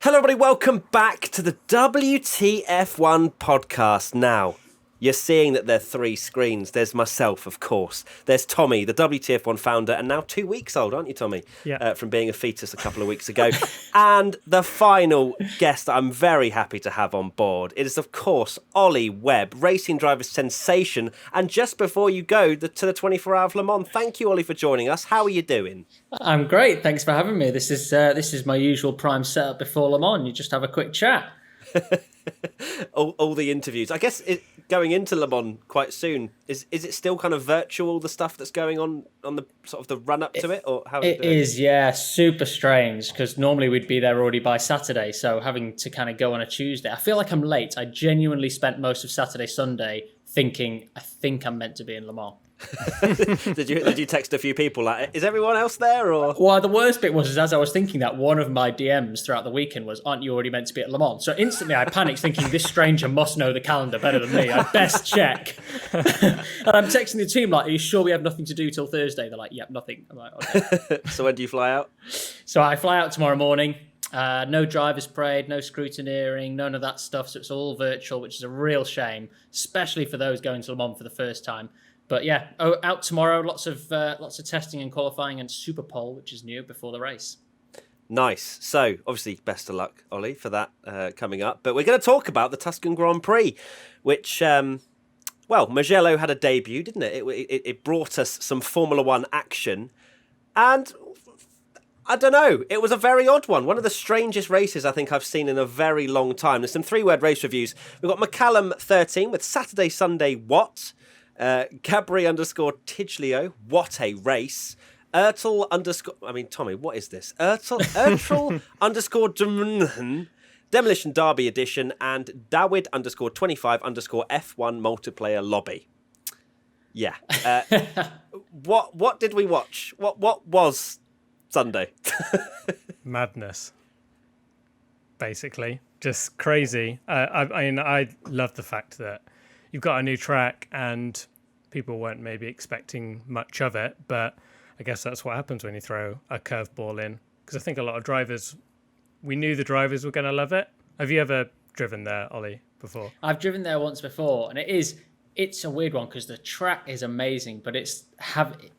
Hello, everybody. Welcome back to the WTF1 podcast. Now, you're seeing that there are three screens. There's myself, of course. There's Tommy, the WTF1 founder, and now 2 weeks old, aren't you, Tommy? Yeah. From being a fetus a couple of weeks ago. And the final guest that I'm very happy to have on board. It is, of course, Oli Webb, racing driver sensation. And just before you go to the 24 Hour of Le Mans, thank you, Oli, for joining us. How are you doing? I'm great. Thanks for having me. This is my usual prime setup before Le Mans. You just have a quick chat. all the interviews. I guess going into Le Mans quite soon, is it still kind of virtual, the stuff that's going on the sort of the run up to it, or how it is? Yeah, super strange because normally we'd be there already by Saturday. So having to kind of go on a Tuesday, I feel like I'm late. I genuinely spent most of Saturday, Sunday thinking I think I'm meant to be in Le Mans. Did you text a few people like, is everyone else there? Or well, the worst bit was as I was thinking that, one of my DMs throughout the weekend was, aren't you already meant to be at Le Mans? So instantly I panicked thinking this stranger must know the calendar better than me. I'd best check. And I'm texting the team like, are you sure we have nothing to do till Thursday? They're like, yep, nothing. I'm like, okay. So when do you fly out? So I fly out tomorrow morning. No driver's parade, no scrutineering, none of that stuff. So it's all virtual, which is a real shame, especially for those going to Le Mans for the first time. But yeah, out tomorrow. Lots of testing and qualifying and Super Pole, which is new before the race. Nice. So obviously, best of luck, Ollie, for that coming up. But we're going to talk about the Tuscan Grand Prix, which Mugello had a debut, didn't it? It brought us some Formula One action, and I don't know. It was a very odd one. One of the strangest races I think I've seen in a very long time. There's some 3-word race reviews. We've got McCallum 13 with Saturday, Sunday, what? Gabri _Tiglio, what a race. Tommy, what is this? Ertl Demolition Derby edition, and Dawid _25 F1 multiplayer lobby. Yeah. What did we watch? What was Sunday? Madness. Basically. Just crazy. I love the fact that you've got a new track and people weren't maybe expecting much of it, but I guess that's what happens when you throw a curveball in. Because I think a lot of drivers, we knew the drivers were going to love it. Have you ever driven there, Ollie, before? I've driven there once before, and it's a weird one because the track is amazing, but it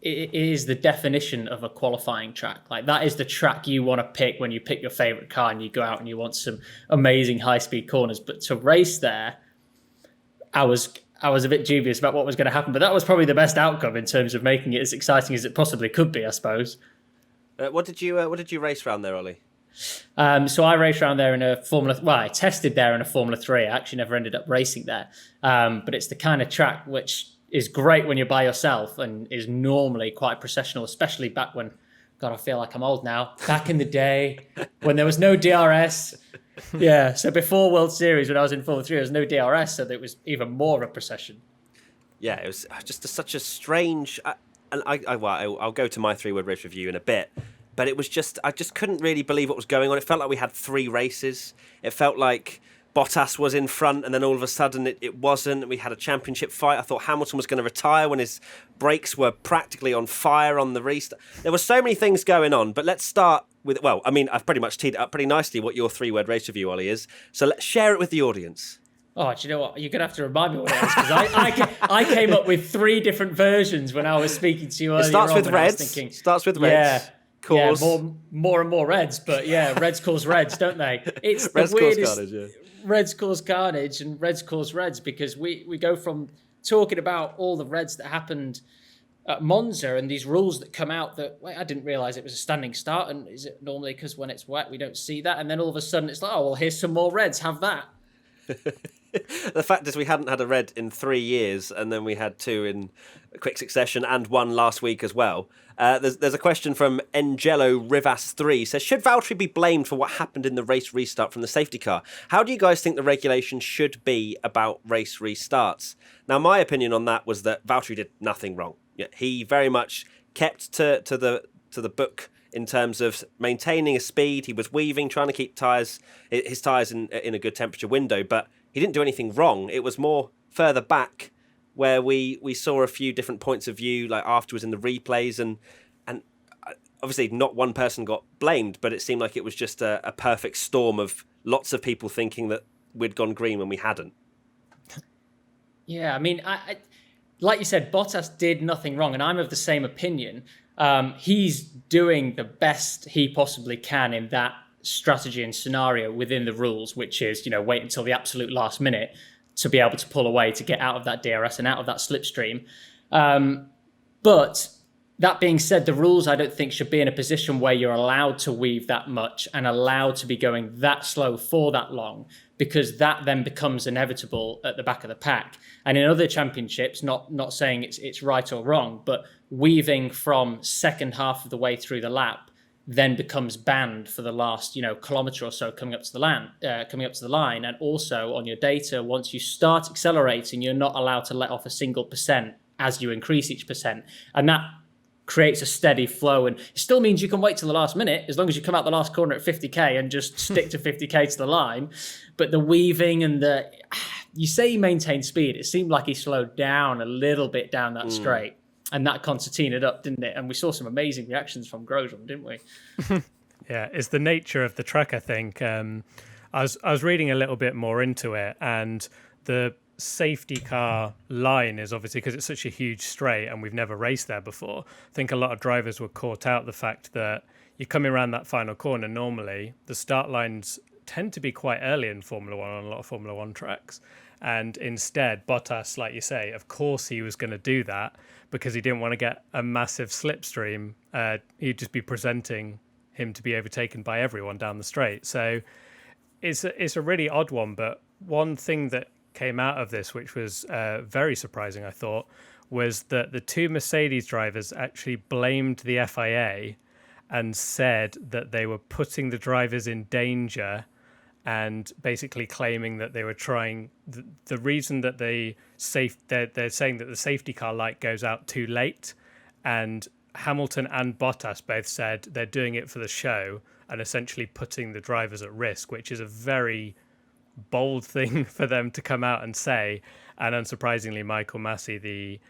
is the definition of a qualifying track. Like, that is the track you want to pick when you pick your favorite car and you go out and you want some amazing high-speed corners. But to race there, I was a bit dubious about what was going to happen, but that was probably the best outcome in terms of making it as exciting as it possibly could be, I suppose. What did you race around there, Ollie? So I raced around there in a Formula. Well, I tested there in a Formula 3. I actually never ended up racing there, but it's the kind of track which is great when you're by yourself and is normally quite processional, especially back when. God, I feel like I'm old now. Back in the day when there was no DRS. Yeah, so before World Series, when I was in Formula 3, there was no DRS, so it was even more of a procession. Yeah, it was just such a strange... I'll go to my 3-word race review in a bit, but it was just... I just couldn't really believe what was going on. It felt like we had 3 races. It felt like Bottas was in front, and then all of a sudden it wasn't. We had a championship fight. I thought Hamilton was going to retire when his brakes were practically on fire on the restart. There were so many things going on, but let's start with... Well, I mean, I've pretty much teed it up pretty nicely what your 3-word race review, Ollie, is. So let's share it with the audience. Oh, do you know what? You're going to have to remind me what it is, because I came up with 3 different versions when I was speaking to you earlier. It starts with reds. Yeah. Cause... Yeah, more and more reds, but yeah, reds cause reds, don't they? It's the reds weirdest. Cause carnage, yeah. Reds cause carnage and reds cause reds, because we go from talking about all the reds that happened at Monza and these rules that come out that, wait, I didn't realise it was a standing start, and is it normally because when it's wet we don't see that, and then all of a sudden it's like, oh, well, here's some more reds, have that. The fact is we hadn't had a red in 3 years, and then we had 2 in quick succession and 1 last week as well. There's a question from Angelo Rivas 3. Says, should Valtteri be blamed for what happened in the race restart from the safety car? How do you guys think the regulation should be about race restarts? Now, my opinion on that was that Valtteri did nothing wrong. Yeah, he very much kept to the book in terms of maintaining a speed. He was weaving, trying to keep his tyres in a good temperature window, but he didn't do anything wrong. It was more further back where we saw a few different points of view, like afterwards in the replays, and obviously not one person got blamed, but it seemed like it was just a perfect storm of lots of people thinking that we'd gone green when we hadn't. Yeah, I mean, I like you said, Bottas did nothing wrong, and I'm of the same opinion. He's doing the best he possibly can in that strategy and scenario within the rules, which is, wait until the absolute last minute to be able to pull away to get out of that DRS and out of that slipstream. But that being said, the rules, I don't think, should be in a position where you're allowed to weave that much and allowed to be going that slow for that long, because that then becomes inevitable at the back of the pack. And in other championships, not saying it's right or wrong, but weaving from second half of the way through the lap then becomes banned for the last, kilometre or so coming up to the line. And also on your data, once you start accelerating, you're not allowed to let off a single percent as you increase each percent. And that creates a steady flow, and it still means you can wait till the last minute as long as you come out the last corner at 50k and just stick to 50k to the line. But the weaving and you say he maintained speed, it seemed like he slowed down a little bit down that straight, and that concertinaed up, didn't it? And we saw some amazing reactions from Grosjean, didn't we? Yeah, it's the nature of the track, I think. I was reading a little bit more into it, and the safety car line is obviously, because it's such a huge straight and we've never raced there before, I think a lot of drivers were caught out the fact that you're coming around that final corner. Normally the start lines tend to be quite early in Formula One on a lot of Formula One tracks, and instead Bottas, like you say, of course he was going to do that because he didn't want to get a massive slipstream. He'd just be presenting him to be overtaken by everyone down the straight. So it's a really odd one. But one thing that came out of this, which was very surprising, I thought, was that the two Mercedes drivers actually blamed the FIA and said that they were putting the drivers in danger, and basically claiming that they were trying the reason that they're saying that the safety car light goes out too late, and Hamilton and Bottas both said they're doing it for the show and essentially putting the drivers at risk, which is a very bold thing for them to come out and say. And unsurprisingly, Michael Massey, the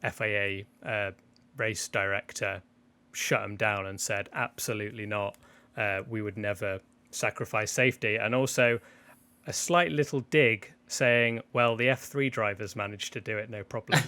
FIA race director, shut them down and said absolutely not, we would never sacrifice safety. And also a slight little dig saying, well, the F3 drivers managed to do it no problem.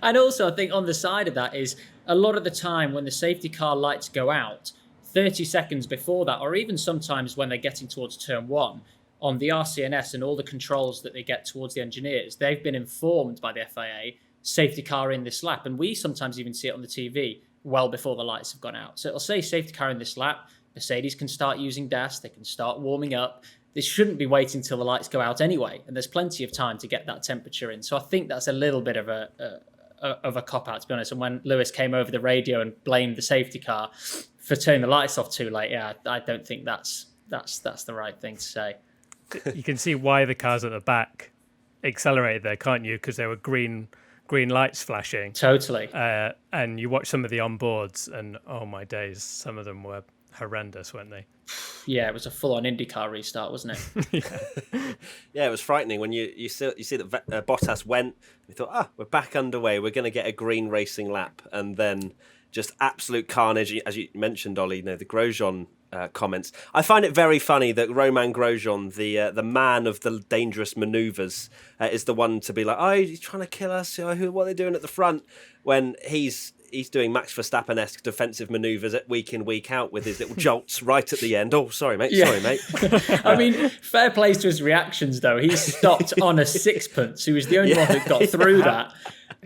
And also I think on the side of that is, a lot of the time when the safety car lights go out 30 seconds before that, or even sometimes when they're getting towards turn one, on the RCNS and all the controls that they get towards the engineers, they've been informed by the FIA, safety car in this lap. And we sometimes even see it on the TV well before the lights have gone out. So it'll say safety car in this lap. Mercedes can start using DAS. They can start warming up. They shouldn't be waiting till the lights go out anyway. And there's plenty of time to get that temperature in. So I think that's a little bit of a cop-out, to be honest. And when Lewis came over the radio and blamed the safety car for turning the lights off too late, yeah, I don't think that's the right thing to say. You can see why the cars at the back accelerated there, can't you? Because there were green lights flashing. Totally. And you watch some of the onboards, and oh my days, some of them were horrendous, weren't they? Yeah, it was a full-on IndyCar restart, wasn't it? Yeah, it was frightening when you see that Bottas went. We thought, we're back underway. We're going to get a green racing lap, and then just absolute carnage, as you mentioned, Ollie. The Grosjean comments. I find it very funny that Romain Grosjean, the man of the dangerous manoeuvres, is the one to be like, oh, he's trying to kill us. What are they doing at the front? When he's doing Max Verstappen-esque defensive manoeuvres week in, week out with his little jolts right at the end. Oh, sorry, mate. Yeah. Sorry, mate. I mean, fair play to his reactions, though. He stopped on a sixpence. He was the only one that got through that.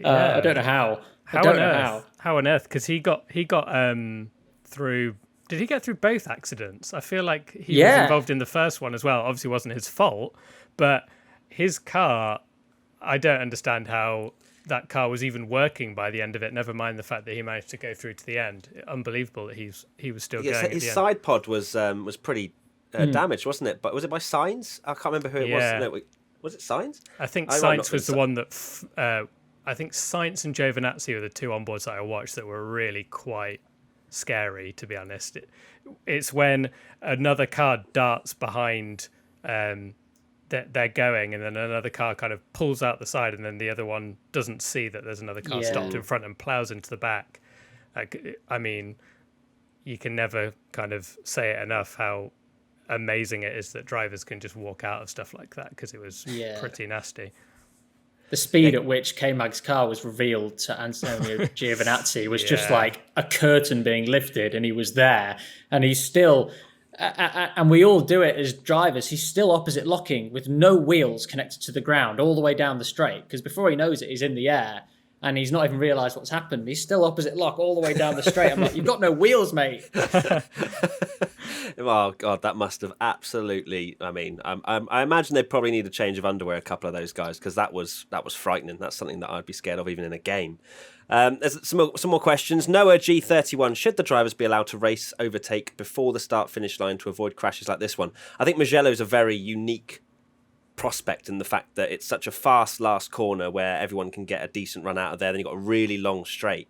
I don't know how. How on earth? Because he got through. Did he get through both accidents? I feel like he was involved in the first one as well. Obviously, it wasn't his fault, but his car, I don't understand how that car was even working by the end of it. Never mind the fact that he managed to go through to the end. Unbelievable that he was still going. His side pod was pretty damaged, wasn't it? But was it by Sainz? I can't remember who it was. No, was it Sainz? I think Sainz was the one that. I think Sainz and Giovinazzi were the two onboards that I watched that were really quite scary, to be honest. It's when another car darts behind. They're going, and then another car kind of pulls out the side, and then the other one doesn't see that there's another car stopped in front and plows into the back. Like, I mean, you can never kind of say it enough how amazing it is that drivers can just walk out of stuff like that, because it was pretty nasty. The speed at which K-Mag's car was revealed to Antonio Giovinazzi was just like a curtain being lifted, and he was there, and he's still, and we all do it as drivers, he's still opposite locking with no wheels connected to the ground all the way down the straight, because before he knows it, he's in the air, and he's not even realised what's happened. He's still opposite lock all the way down the straight. I'm like, you've got no wheels, mate. Oh God, that must have absolutely. I mean, I imagine they probably need a change of underwear, a couple of those guys, because that was frightening. That's something that I'd be scared of even in a game. There's some more questions. Noah G31: should the drivers be allowed to race overtake before the start-finish line to avoid crashes like this one? I think Mugello is a very unique prospect in the fact that it's such a fast last corner where everyone can get a decent run out of there. Then you've got a really long straight.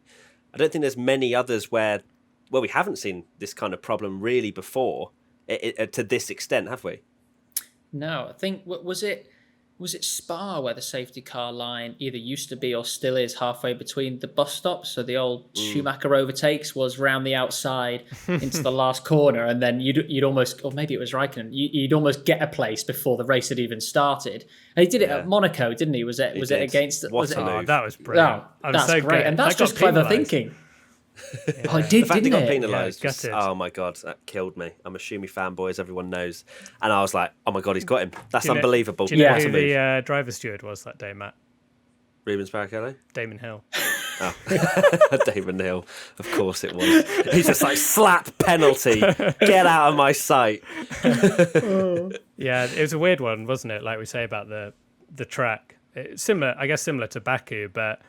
I don't think there's many others where we haven't seen this kind of problem really before to this extent, have we? No, I think, was it Spa where the safety car line either used to be or still is halfway between the bus stops? So the old Schumacher overtakes was round the outside into the last corner, and then you'd almost, or maybe it was Raikkonen, you'd almost get a place before the race had even started. And he did it at Monaco, didn't he? Was it against? That No, was brilliant. that's great, and that's just clever thinking. Oh, it did, the fact didn't he got it? penalised. Oh my God, that killed me. I'm a Schumi fanboy, as everyone knows, and I was like, oh my God, he's got him. That's unbelievable. Do you know who the driver steward was that day, Matt? Rubens Barrichello? Damon Hill. Oh, Damon Hill. Of course it was. He's just like, slap penalty. Get out of my sight. Yeah, it was a weird one, wasn't it? Like we say about the track. It's similar to Baku, but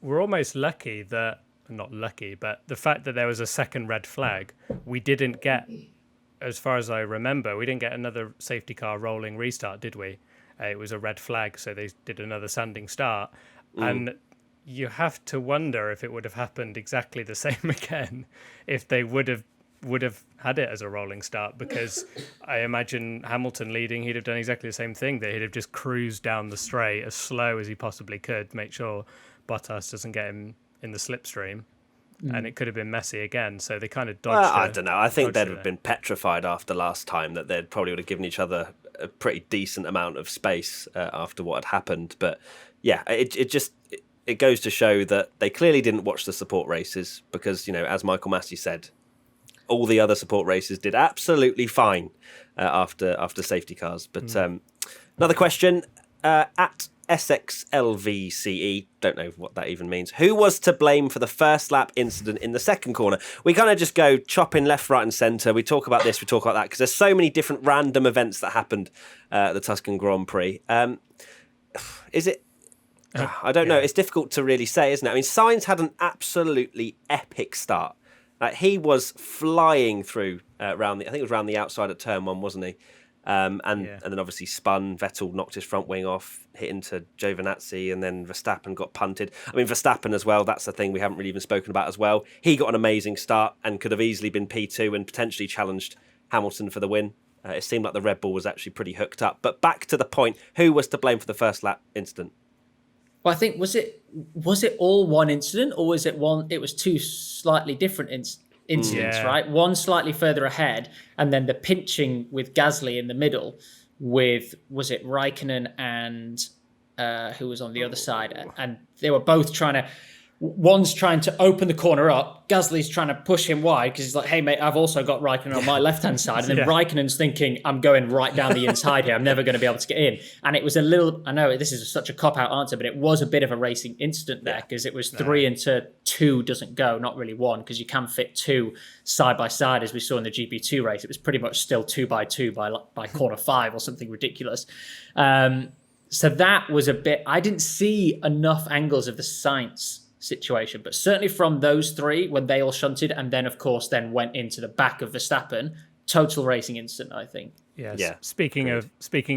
we're almost lucky that, not lucky, but the fact that there was a second red flag, we didn't get, as far as I remember, we didn't get another safety car rolling restart, did we? It was a red flag, so they did another standing start. And you have to wonder if it would have happened exactly the same again if they would have had it as a rolling start, because I imagine Hamilton leading, he'd have done exactly the same thing, that he'd have just cruised down the straight as slow as he possibly could, make sure Bottas doesn't get him in the slipstream, and it could have been messy again. So they kind of dodged it. I don't know. I think they'd have been petrified after last time, that they probably would have given each other a pretty decent amount of space after what had happened. But yeah, it goes to show that they clearly didn't watch the support races, because, you know, as Michael Massey said, all the other support races did absolutely fine after safety cars. But another question at SXLVCE, don't know what that even means. Who was to blame for the first lap incident in the second corner? We kind of just go chopping left, right and centre. We talk about this, we talk about that, because there's so many different random events that happened at the Tuscan Grand Prix. Is it... I don't know. It's difficult to really say, isn't it? I mean, Sainz had an absolutely epic start. He was flying through I think it was around the outside at turn 1, wasn't he? And then obviously spun. Vettel knocked his front wing off, hit into Giovinazzi, and then Verstappen got punted. I mean, Verstappen as well, that's the thing we haven't really even spoken about as well. He got an amazing start and could have easily been P2 and potentially challenged Hamilton for the win. It seemed like the Red Bull was actually pretty hooked up. But back to the point, who was to blame for the first lap incident? Well, I think, was it all one incident, or was it one? It was two slightly different incidents, right? One slightly further ahead, and then the pinching with Gasly in the middle with, was it Raikkonen and who was on the other side? And they were both one's trying to open the corner up. Gasly's trying to push him wide because he's like, hey, mate, I've also got Raikkonen on my left-hand side. And then Raikkonen's thinking, I'm going right down the inside here. I'm never going to be able to get in. And it was a little, I know this is such a cop-out answer, but it was a bit of a racing incident there, because it was 3 into 2 doesn't go, not really 1, because you can fit 2 side by side, as we saw in the GP2 race. It was pretty much still 2 by 2 by corner 5 or something ridiculous. So that was a bit, I didn't see enough angles of the Sainz situation, but certainly from those 3 when they all shunted and then of course then went into the back of Verstappen, total racing incident, I think. Yes. Yeah. Speaking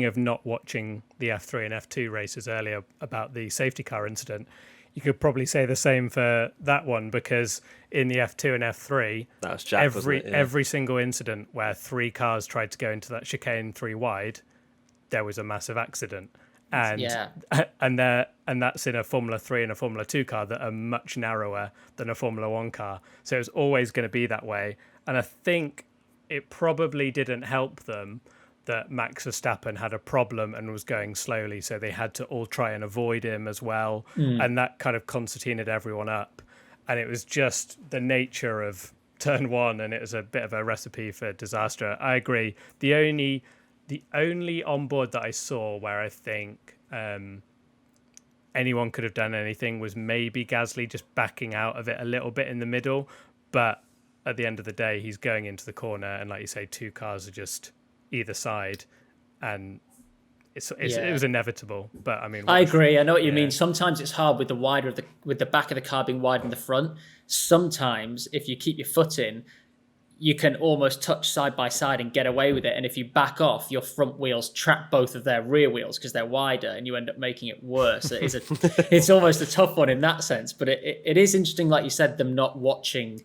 of not watching the F3 and F2 races earlier about the safety car incident, you could probably say the same for that one, because in the F2 and F3, that was Jack, every single incident where 3 cars tried to go into that chicane 3 wide, there was a massive accident. and Yeah. and that's in a Formula 3 and a Formula 2 car that are much narrower than a Formula 1 car. So it's always going to be that way. And I think it probably didn't help them that Max Verstappen had a problem and was going slowly, so they had to all try and avoid him as well. And that kind of concertinaed everyone up. And it was just the nature of turn one, and it was a bit of a recipe for disaster. I agree. The only onboard that I saw where I think anyone could have done anything was maybe Gasly just backing out of it a little bit in the middle. But at the end of the day, he's going into the corner, and like you say, two cars are just either side, and it was inevitable. But I mean, I agree. I know what you mean. Sometimes it's hard with the back of the car being wide in the front. Sometimes if you keep your foot in, you can almost touch side by side and get away with it. And if you back off, your front wheels trap both of their rear wheels because they're wider, and you end up making it worse. It's almost a tough one in that sense. But it is interesting, like you said, them not watching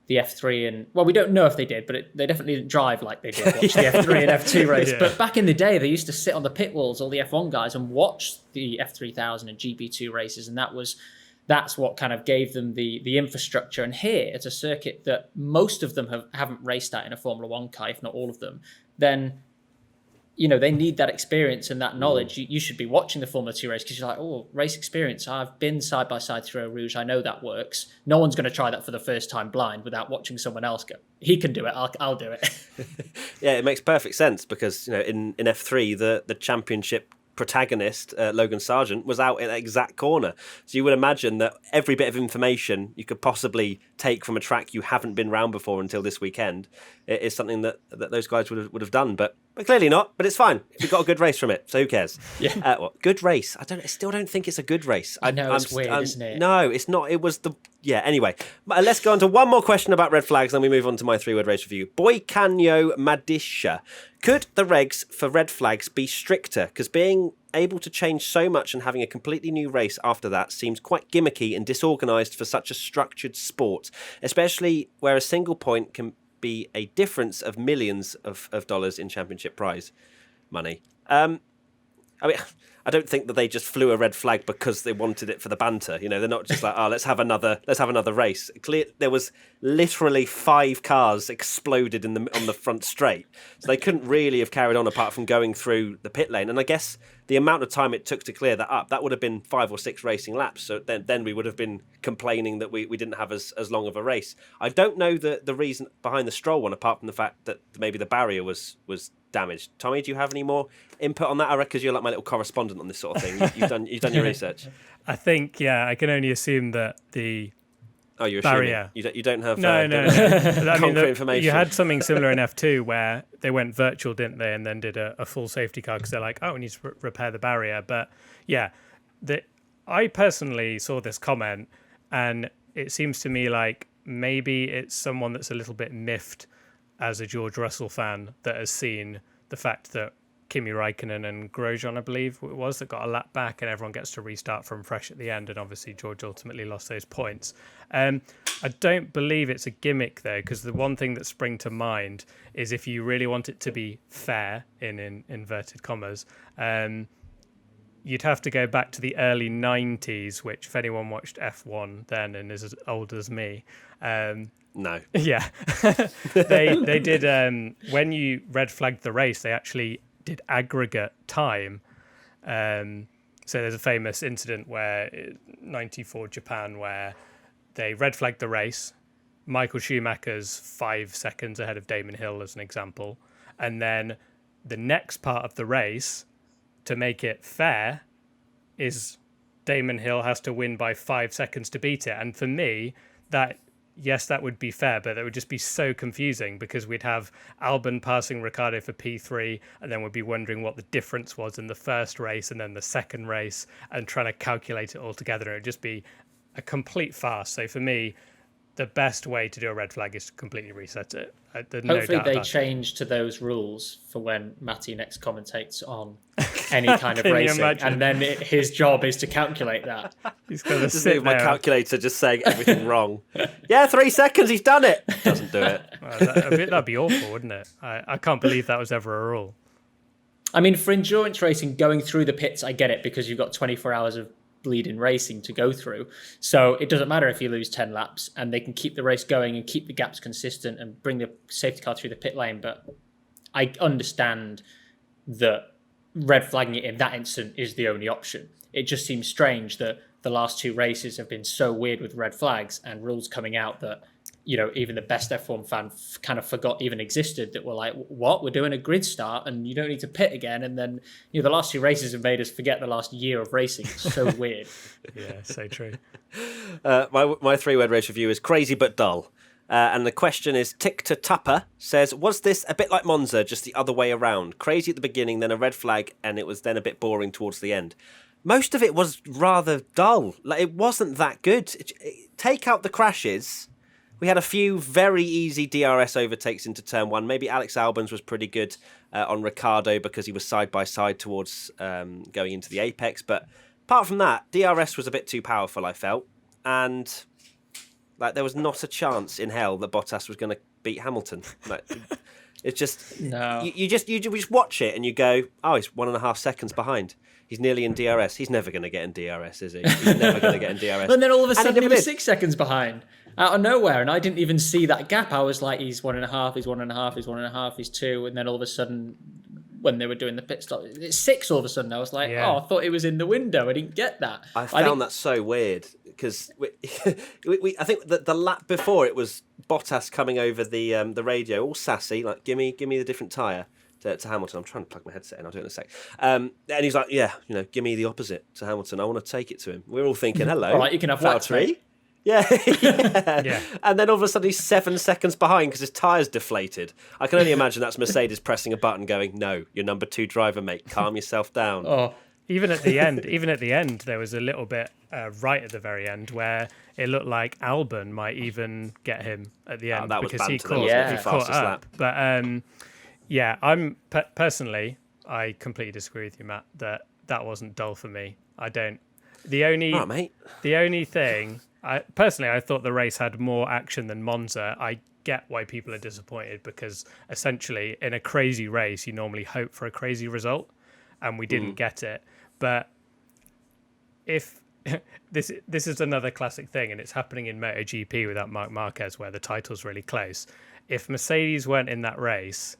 the F3 and, well, we don't know if they did, but they definitely didn't drive like they did watch the F3 and F2 race. Yeah. But back in the day, they used to sit on the pit walls, all the F1 guys, and watch the F3000 and GP2 races, and that's what kind of gave them the infrastructure. And here, it's a circuit that most of them haven't raced at in a Formula 1 car, if not all of them. Then, they need that experience and that knowledge. You should be watching the Formula 2 race because you're like, oh, race experience. I've been side by side through Eau Rouge. I know that works. No one's going to try that for the first time blind without watching someone else go. He can do it. I'll do it. Yeah, it makes perfect sense because in F3 the championship protagonist Logan Sargent was out in that exact corner, so you would imagine that every bit of information you could possibly take from a track you haven't been round before until this weekend is something that those guys would have done, but clearly not. But it's fine. We got a good race from it, so who cares? Yeah. Good race. I still don't think it's a good race. I know it's weird, isn't it? No, it's not. It was anyway. Let's go on to one more question about red flags, then we move on to my 3-word race review. Boycanyo Madisha. Could the regs for red flags be stricter? Because being able to change so much and having a completely new race after that seems quite gimmicky and disorganised for such a structured sport, especially where a single point can be a difference of millions of dollars in championship prize money. I mean, I don't think that they just flew a red flag because they wanted it for the banter. They're not just like, let's have another race. There was literally 5 cars exploded on the front straight, so they couldn't really have carried on apart from going through the pit lane. And I guess the amount of time it took to clear that up, that would have been 5 or 6 racing laps. So then we would have been complaining that we didn't have as long of a race. I don't know the reason behind the Stroll one, apart from the fact that maybe the barrier was damaged. Tommy, do you have any more input on that? I reckon because you're like my little correspondent on this sort of thing. You've done your research. I think, I can only assume that the you're barrier. Assuming. You don't have No. concrete information. You had something similar in F2 where they went virtual, didn't they, and then did a full safety car because they're like, we need to repair the barrier. But I personally saw this comment, and it seems to me like maybe it's someone that's a little bit miffed as a George Russell fan that has seen the fact that Kimi Räikkönen and Grosjean, I believe it was, that got a lap back and everyone gets to restart from fresh at the end, and obviously George ultimately lost those points. I don't believe it's a gimmick though, because the one thing that sprang to mind is if you really want it to be fair, in inverted commas, you'd have to go back to the early 90s, which if anyone watched F1 then and is as old as me, no. Yeah. they did, when you red flagged the race, they actually did aggregate time. So there's a famous incident where 94 Japan where they red flagged the race. Michael Schumacher's 5 seconds ahead of Damon Hill as an example. And then the next part of the race, to make it fair, is Damon Hill has to win by 5 seconds to beat it. And for me, that would be fair, but it would just be so confusing because we'd have Albon passing Ricciardo for P3, and then we'd be wondering what the difference was in the first race and then the second race and trying to calculate it all together. It would just be a complete farce. So for me, the best way to do a red flag is to completely reset it. Hopefully they change to those rules for when Matty next commentates on any kind of racing, and then his job is to calculate that. He's got to Just sit leave my there. calculator just saying everything wrong. 3 seconds, he's done it. Doesn't do it. Well, that'd be awful, wouldn't it? I can't believe that was ever a rule. I mean, for endurance racing, going through the pits, I get it because you've got 24 hours of bleeding racing to go through. So it doesn't matter if you lose 10 laps and they can keep the race going and keep the gaps consistent and bring the safety car through the pit lane. But I understand that red flagging it in that instant is the only option. It just seems strange that the last 2 races have been so weird with red flags and rules coming out that, you know, even the best F1 fan kind of forgot even existed, that were like, what? We're doing a grid start and you don't need to pit again. And then, you know, the last 2 races have made us forget the last year of racing. It's so weird. Yeah, so true. My 3-word race review is crazy but dull. And the question is, Tick to Tupper says, was this a bit like Monza, just the other way around? Crazy at the beginning, then a red flag, and it was then a bit boring towards the end. Most of it was rather dull. Like, it wasn't that good. Take out the crashes. We had a few very easy DRS overtakes into turn 1. Maybe Alex Albon's was pretty good on Ricciardo because he was side by side towards going into the apex. But apart from that, DRS was a bit too powerful, I felt. And like, there was not a chance in hell that Bottas was going to beat Hamilton. Like, it's just No. you just watch it and you go, oh, he's 1.5 seconds behind. He's nearly in DRS. He's never going to get in DRS, is he? He's never going to get in DRS. And then all of a sudden he he was did. 6 seconds behind out of nowhere. And I didn't even see that gap. I was like, he's 1.5, he's 1.5, he's 1.5, he's 2. And then all of a sudden, when they were doing the pit stop, it's 6 all of a sudden. I was like, Yeah. oh, I thought it was in the window. I didn't get that. I found that so weird because I think that the lap before it was Bottas coming over the radio, all sassy, like give me the different tyre to Hamilton. I'm trying to plug my headset in. I'll do it in a sec. And he's like, yeah, you know, give me the opposite to Hamilton. I want to take it to him. We're all thinking, hello, All right, you can have wax, Valtteri. mate. Yeah. Yeah. And then all of a sudden he's 7 seconds behind because his tyre's deflated. I can only imagine that's Mercedes pressing a button going, no, you're number 2 driver, mate. Calm yourself down. Oh, Even at the end, there was a little bit right at the very end where it looked like Albon might even get him at the end that was because he banter, that caught, wasn't it? he The caught fastest up. lap. But yeah, I'm personally, I completely disagree with you, Matt. That wasn't dull for me. I don't. The only All right, mate. the only thing, I thought the race had more action than Monza. I get why people are disappointed because essentially in a crazy race you normally hope for a crazy result, and we didn't get it. But if this is another classic thing, and it's happening in MotoGP without Marc Marquez, where the title's really close. If Mercedes weren't in that race,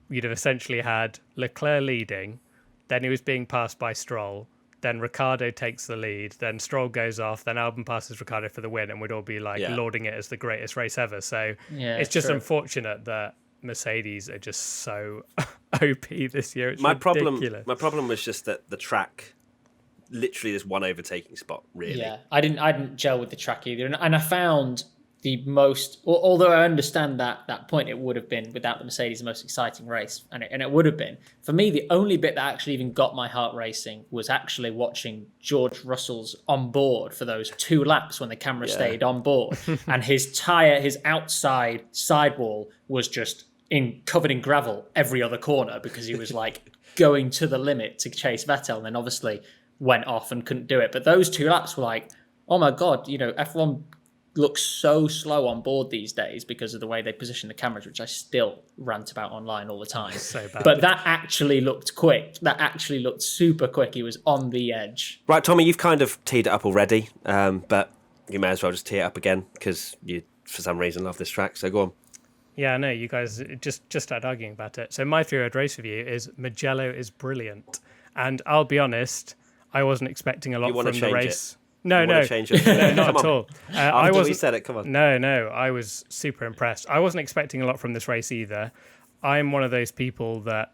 you'd have essentially had Leclerc leading, then he was being passed by Stroll, then Ricciardo takes the lead, then Stroll goes off, then Albon passes Ricciardo for the win, and we'd all be like lauding it as the greatest race ever. So yeah, it's just true. unfortunate that Mercedes are just so OP this year. It's My ridiculous. problem was just that the track, literally this one overtaking spot, really. Yeah, I didn't gel with the track either, and I found the most. Although I understand that point, it would have been without the Mercedes the most exciting race, and it would have been for me. The only bit that actually even got my heart racing was actually watching George Russell's on board for those 2 laps when the camera stayed on board, and his outside sidewall was just covered in gravel every other corner because he was like going to the limit to chase Vettel, and then obviously went off and couldn't do it. But those 2 laps were like, oh my God, you know, F1 looks so slow on board these days because of the way they position the cameras, which I still rant about online all the time. So bad. But that actually looked quick. That actually looked super quick. He was on the edge. Right, Tommy, you've kind of teed it up already, but you may as well just tee it up again because you, for some reason, love this track. So go on. Yeah, I know you guys just started arguing about it. So my 3-word race review is Mugello is brilliant, and I'll be honest, I wasn't expecting a lot from the race. No, Change it. no, not at all. I wasn't. We said it. Come on. No, I was super impressed. I wasn't expecting a lot from this race either. I'm one of those people that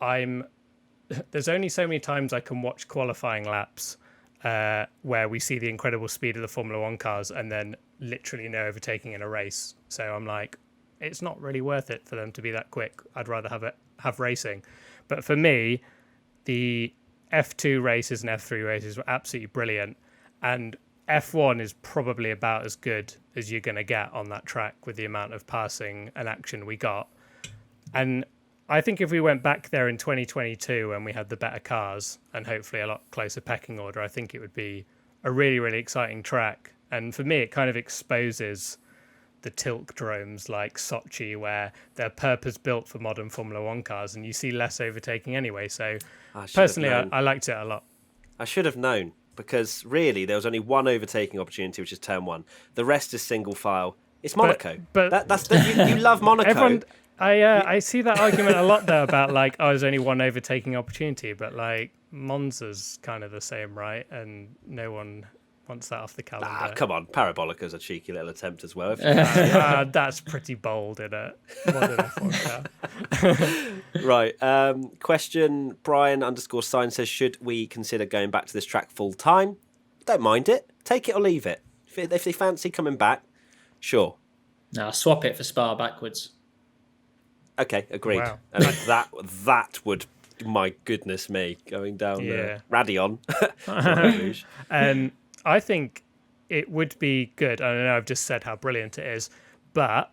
there's only so many times I can watch qualifying laps where we see the incredible speed of the Formula One cars and then literally no overtaking in a race. So I'm like, it's not really worth it for them to be that quick. I'd rather have racing. But for me, the F2 races and F3 races were absolutely brilliant, and F1 is probably about as good as you're going to get on that track with the amount of passing and action we got. And I think if we went back there in 2022 and we had the better cars and hopefully a lot closer pecking order, I think it would be a really, really exciting track. And for me, it kind of exposes the tiltdromes like Sochi, where they're purpose-built for modern Formula One cars, and you see less overtaking anyway. So personally, I liked it a lot. I should have known, because really there was only one overtaking opportunity, which is turn 1. The rest is single file. It's Monaco. But you love Monaco. I see that argument a lot though about like, oh, there's only one overtaking opportunity, but like Monza's kind of the same, right? And no one wants that off the calendar. Come on, Parabolica's a cheeky little attempt as well. That's pretty bold in a modern F1 car. Right. Question, Brian_sign says, should we consider going back to this track full time? Don't mind it. Take it or leave it. If they fancy coming back, sure. No, swap it for Spa backwards. Okay, agreed. Wow. And that would, my goodness me, going down Radion. I think it would be good. I know I've just said how brilliant it is, but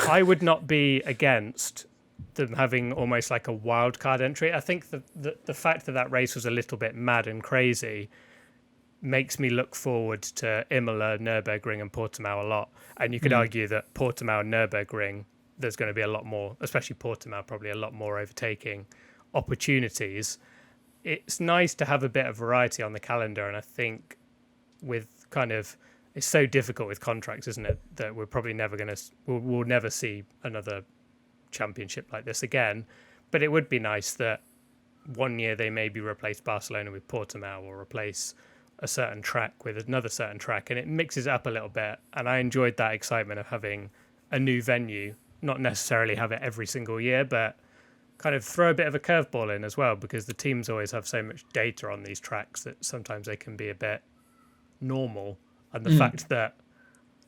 I would not be against them having almost like a wild card entry. I think the fact that race was a little bit mad and crazy makes me look forward to Imola, Nürburgring and Portimao a lot. And you could argue that Portimao and Nürburgring, there's going to be a lot more, especially Portimao, probably a lot more overtaking opportunities. It's nice to have a bit of variety on the calendar, and I think with it's so difficult with contracts, isn't it, that we're probably never going to, we'll never see another championship like this again. But it would be nice that one year they maybe replace Barcelona with Portimao, or replace a certain track with another certain track, and it mixes it up a little bit. And I enjoyed that excitement of having a new venue, not necessarily have it every single year, but kind of throw a bit of a curveball in as well, because the teams always have so much data on these tracks that sometimes they can be a bit normal. And the fact that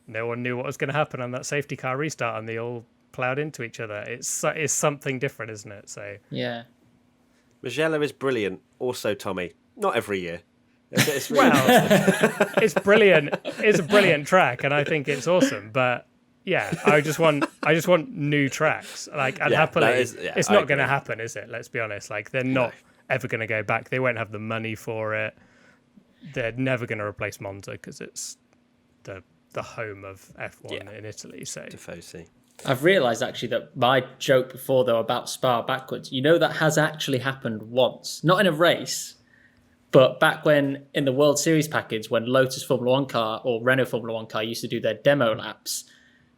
no one knew what was going to happen on that safety car restart and they all plowed into each other, it's something different, isn't it? So yeah, Mugello is brilliant also, Tommy. Not every year. It's really it's brilliant. It's a brilliant track, and I think it's awesome, but yeah, I just want new tracks. Like, and happily, it's not going to happen, is it? Let's be honest. Like, they're not ever going to go back. They won't have the money for it. They're never going to replace Monza because it's the home of F1 in Italy. So Tifosi. I've realised actually that my joke before though about Spa backwards, that has actually happened once, not in a race, but back when in the World Series package, when Lotus Formula One car or Renault Formula One car used to do their demo laps,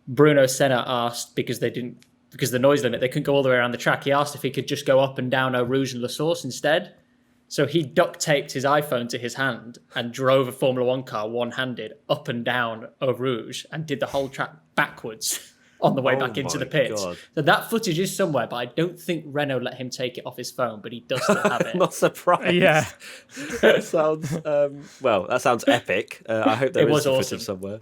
Bruno Senna asked, because the noise limit, they couldn't go all the way around the track. He asked if he could just go up and down Eau Rouge and La Source instead. So he duct taped his iPhone to his hand and drove a Formula One car one-handed up and down Eau Rouge and did the whole track backwards on the way back into the pits. God. So that footage is somewhere, but I don't think Renault let him take it off his phone, but he does still have it. Not surprised. Yeah. That sounds, that sounds epic. I hope there is footage somewhere.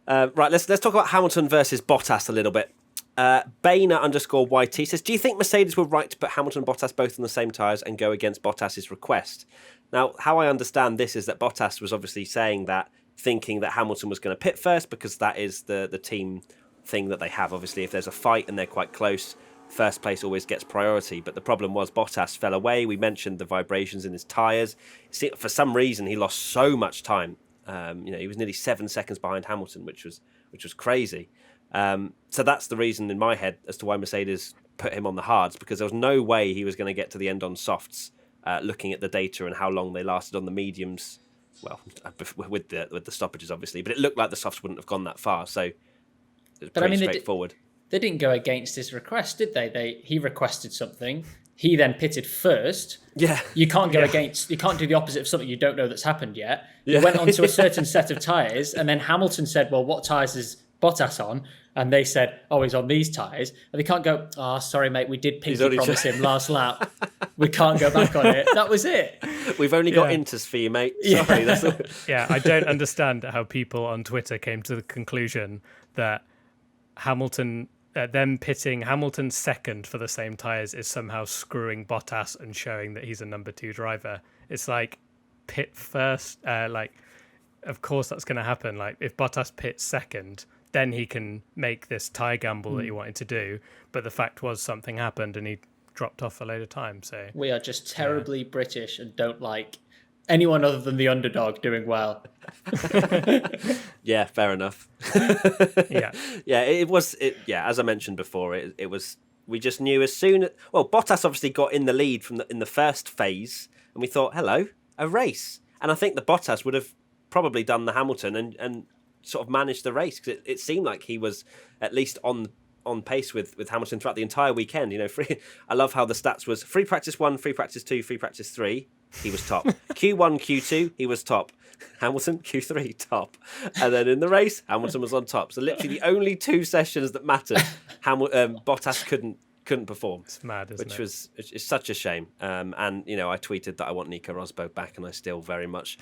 Right, let's talk about Hamilton versus Bottas a little bit. Bainer_YT says, do you think Mercedes were right to put Hamilton and Bottas both on the same tyres and go against Bottas's request? Now, how I understand this is that Bottas was obviously saying that, thinking that Hamilton was going to pit first, because that is the team thing that they have. Obviously, if there's a fight and they're quite close, first place always gets priority. But the problem was Bottas fell away. We mentioned the vibrations in his tyres. For some reason, he lost so much time. He was nearly 7 seconds behind Hamilton, which was crazy. So that's the reason in my head as to why Mercedes put him on the hards, because there was no way he was going to get to the end on softs, looking at the data and how long they lasted on the mediums. Well, with the stoppages, obviously, but it looked like the softs wouldn't have gone that far. So it was pretty straightforward. They didn't go against his request, did they? He requested something. He then pitted first. Yeah. You can't go against. You can't do the opposite of something you don't know that's happened yet. You went onto a certain set of tyres, and then Hamilton said, "Well, what tyres is Bottas on?" And they said, "Oh, he's on these tyres." And they can't go, "Oh, sorry, mate, we did pinky promise him last lap. We can't go back on it." That was it. We've only got Inters for you, mate. Sorry. That's all. Yeah, I don't understand how people on Twitter came to the conclusion that Hamilton, them pitting Hamilton second for the same tyres is somehow screwing Bottas and showing that he's a number 2 driver. It's like, pit first, of course that's going to happen. Like, if Bottas pits second, then he can make this tyre gamble that he wanted to do. But the fact was something happened and he dropped off a load of time. So we are just terribly British and don't like anyone other than the underdog doing well. Yeah, fair enough. Yeah. Yeah, it was. As I mentioned before, it was. We just knew as soon. Well, Bottas obviously got in the lead in the first phase, and we thought, hello, a race. And I think the Bottas would have probably done the Hamilton and sort of managed the race, because it seemed like he was at least on pace with Hamilton throughout the entire weekend. I love how the stats was free practice 1, free practice 2, free practice 3. He was top. Q1, Q2, he was top. Hamilton, Q3, top. And then in the race, Hamilton was on top. So literally the only 2 sessions that mattered, Bottas couldn't perform. It's mad, isn't it? It's such a shame. And I tweeted that I want Nico Rosberg back, and I still very much.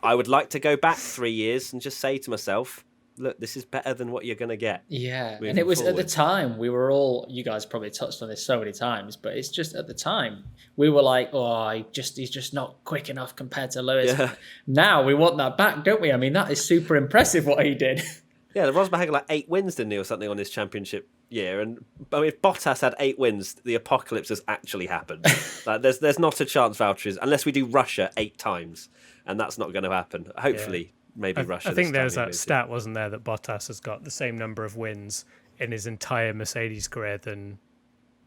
I would like to go back 3 years and just say to myself, look, this is better than what you're going to get. Yeah, and it was forward. At the time, we were all, you guys probably touched on this so many times, but it's just at the time, we were like, oh, he's just not quick enough compared to Lewis. Yeah. Now we want that back, don't we? I mean, that is super impressive what he did. Yeah, Rosberg had like 8 wins, didn't he, or something on his championship year? And I mean, if Bottas had 8 wins, the apocalypse has actually happened. Like, there's not a chance, Valtteri, unless we do Russia 8 times, and that's not going to happen. Hopefully. Yeah. Maybe Russia. I think there's that stat, wasn't there, that Bottas has got the same number of wins in his entire Mercedes career than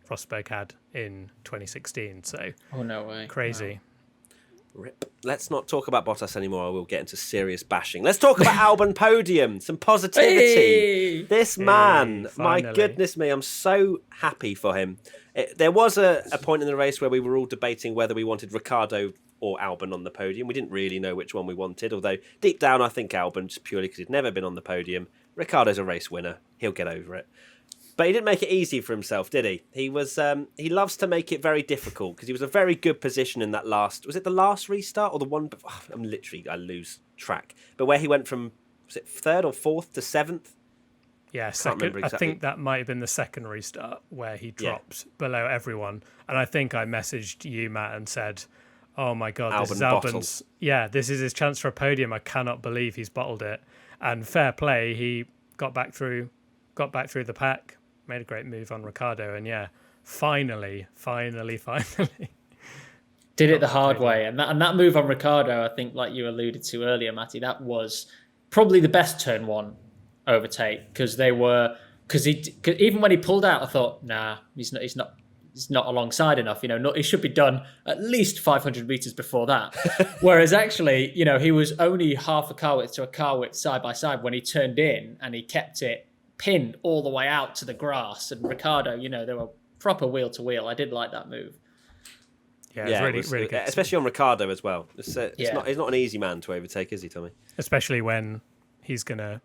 Rosberg had in 2016. So, oh no way, crazy. Wow. Rip. Let's not talk about Bottas anymore, or we'll get into serious bashing. Let's talk about Albon podium. Some positivity. Hey! This man, my goodness me, I'm so happy for him. There was a point in the race where we were all debating whether we wanted Ricciardo or Albon on the podium. We didn't really know which one we wanted, although deep down I think Albon, just purely because he'd never been on the podium. Ricciardo's a race winner. He'll get over it. But he didn't make it easy for himself, did he? He he loves to make it very difficult, because he was a very good position in that last... Was it the last restart or the one... I lose track. But where he went from, was it 3rd or 4th to 7th? Yeah, second, exactly. I think that might have been the second restart where he dropped below everyone. And I think I messaged you, Matt, and said... Oh my God, this is Albon's. Yeah, this is his chance for a podium. I cannot believe he's bottled it. And fair play, he got back through the pack, made a great move on Ricciardo, and yeah, finally. Did it the hard way. And that move on Ricciardo, I think, like you alluded to earlier, Matty, that was probably the best turn 1 overtake, because even when he pulled out, I thought, nah, he's not alongside enough, he should be done at least 500 meters before that. Whereas actually, he was only half a car width to a car width side by side when he turned in, and he kept it pinned all the way out to the grass. And Ricciardo, they were proper wheel to wheel. I did like that move. Yeah, it was really good. Especially on Ricciardo as well. He's not an easy man to overtake, is he, Tommy? Especially when he's going to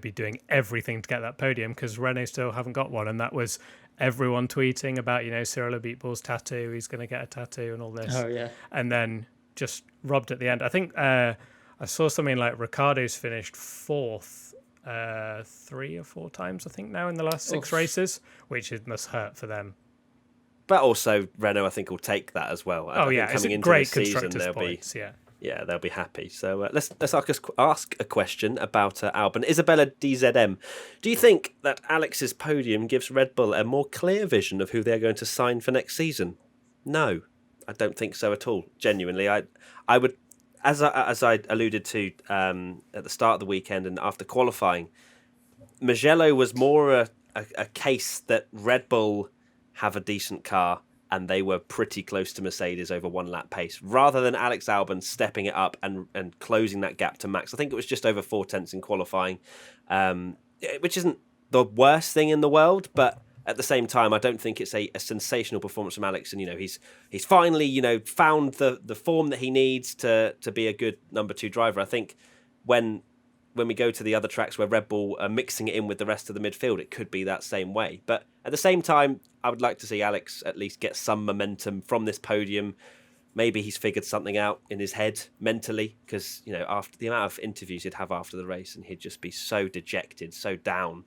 be doing everything to get that podium, because Renault still haven't got one, and that was everyone tweeting about, Cyril Abiteboul's tattoo, he's going to get a tattoo and all this. Oh, yeah. And then just robbed at the end. I think I saw something like Ricciardo's finished 4th 3 or 4 times, I think, now in the last 6 races, which it must hurt for them. But also, Renault, I think, will take that as well. I think it's a great constructors' points, Yeah, they'll be happy. So let's ask a question about Albon. Isabella DZM, do you think that Alex's podium gives Red Bull a more clear vision of who they're going to sign for next season? No, I don't think so at all. Genuinely, I would, as I alluded to at the start of the weekend and after qualifying, Mugello was more a case that Red Bull have a decent car, and they were pretty close to Mercedes over 1 lap pace, rather than Alex Albon stepping it up and closing that gap to Max. I think it was just over 4 tenths in qualifying, which isn't the worst thing in the world, but at the same time, I don't think it's a sensational performance from Alex. And, he's finally, found the form that he needs to be a good number 2 driver. I think when we go to the other tracks where Red Bull are mixing it in with the rest of the midfield, it could be that same way. But at the same time, I would like to see Alex at least get some momentum from this podium. Maybe he's figured something out in his head mentally, because, after the amount of interviews he'd have after the race, and he'd just be so dejected, so down.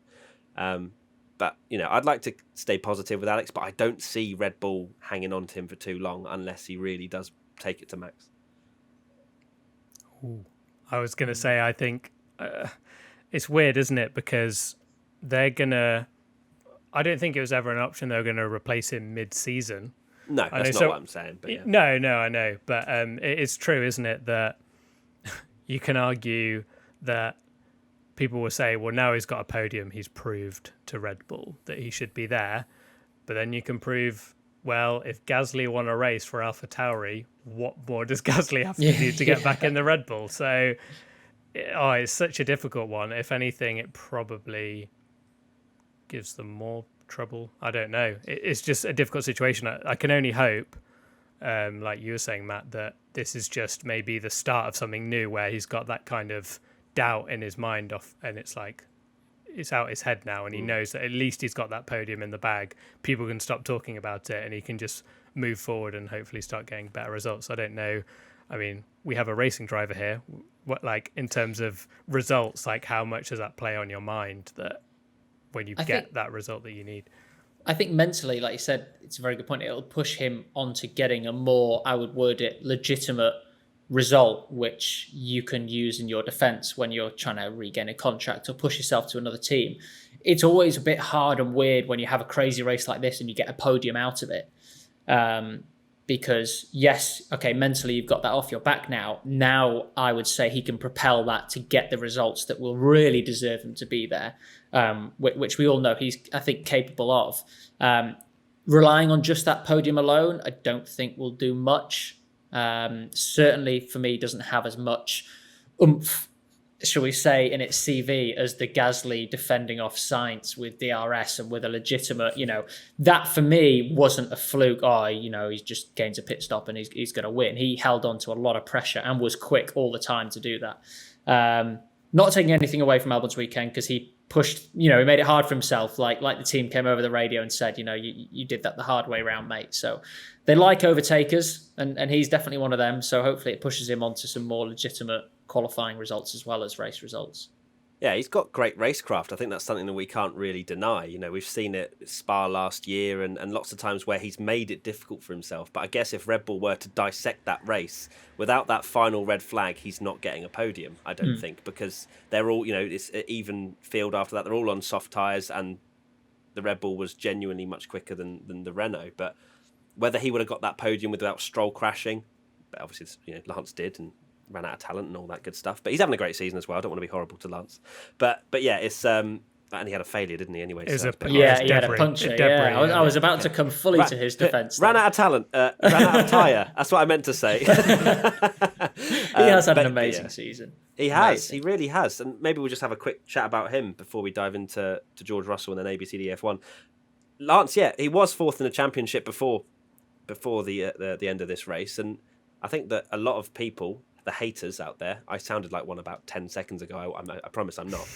But, I'd like to stay positive with Alex, but I don't see Red Bull hanging on to him for too long unless he really does take it to Max. Ooh. I was going to say, I think it's weird, isn't it? Because they're going to... I don't think it was ever an option they were going to replace him mid-season. No, that's not what I'm saying. But yeah. No, I know. But it is true, isn't it, that you can argue that people will say, well, now he's got a podium, he's proved to Red Bull that he should be there. But then you can prove, well, if Gasly won a race for AlphaTauri, what more does Gasly have to do to get back in the Red Bull? So, it's such a difficult one. If anything, it probably gives them more trouble. I don't know. It's just a difficult situation. I can only hope, like you were saying, Matt, that this is just maybe the start of something new where he's got that kind of doubt in his mind off, and it's like it's out his head now, and he knows that at least he's got that podium in the bag. People can stop talking about it, and he can just move forward and hopefully start getting better results. I don't know. I mean, we have a racing driver here. What, like, in terms of results, like, how much does that play on your mind that when you get that result that you need? I think mentally, like you said, it's a very good point. It'll push him on to getting a more, I would word it, legitimate result, which you can use in your defense when you're trying to regain a contract or push yourself to another team. It's always a bit hard and weird when you have a crazy race like this and you get a podium out of it. Because yes, okay, mentally you've got that off your back now. Now I would say he can propel that to get the results that will really deserve him to be there, which we all know he's, I think, capable of. Relying on just that podium alone, I don't think will do much. Certainly for me, doesn't have as much oomph, shall we say, in its CV as the Gasly defending off Sainz with DRS and with a legitimate, that for me wasn't a fluke. He's just gains a pit stop and he's going to win. He held on to a lot of pressure and was quick all the time to do that. Not taking anything away from Albon's weekend, because he pushed, he made it hard for himself. Like the team came over the radio and said, you did that the hard way round, mate. So they like overtakers, and he's definitely one of them. So hopefully it pushes him onto some more legitimate qualifying results as well as race results. Yeah, he's got great racecraft. I think that's something that we can't really deny. We've seen it at Spa last year and lots of times where he's made it difficult for himself. But I guess if Red Bull were to dissect that race, without that final red flag, he's not getting a podium, I don't think, because they're all, it's an even field after that. They're all on soft tyres, and the Red Bull was genuinely much quicker than the Renault. But whether he would have got that podium without Stroll crashing, but obviously, Lance did and ran out of talent and all that good stuff. But he's having a great season as well. I don't want to be horrible to Lance. But yeah, it's and he had a failure, didn't he? Anyway, he had a puncture. Yeah, I was about to come fully to his defence. Ran out of talent. Ran out of tyre. That's what I meant to say. He has had an amazing season. He has. Amazing. He really has. And maybe we'll just have a quick chat about him before we dive into George Russell and then ABCDF1. Lance, he was fourth in the championship before the end of this race, and I think that a lot of people, the haters out there, I sounded like one about 10 seconds ago. I promise I'm not.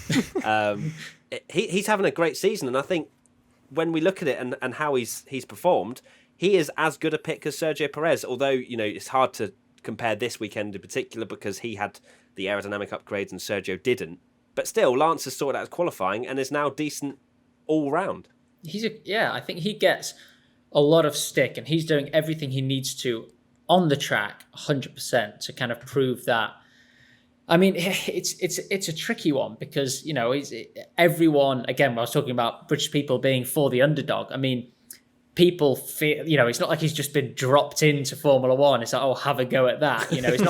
He's having a great season, and I think when we look at it and how he's performed, he is as good a pick as Sergio Perez. Although it's hard to compare this weekend in particular because he had the aerodynamic upgrades and Sergio didn't. But still, Lance has sorted out qualifying and is now decent all round. I think he gets a lot of stick, and he's doing everything he needs to on the track 100% to kind of prove that. I mean, it's a tricky one because, everyone, again, when I was talking about British people being for the underdog, I mean, people feel, it's not like he's just been dropped into Formula One. It's like, have a go at that.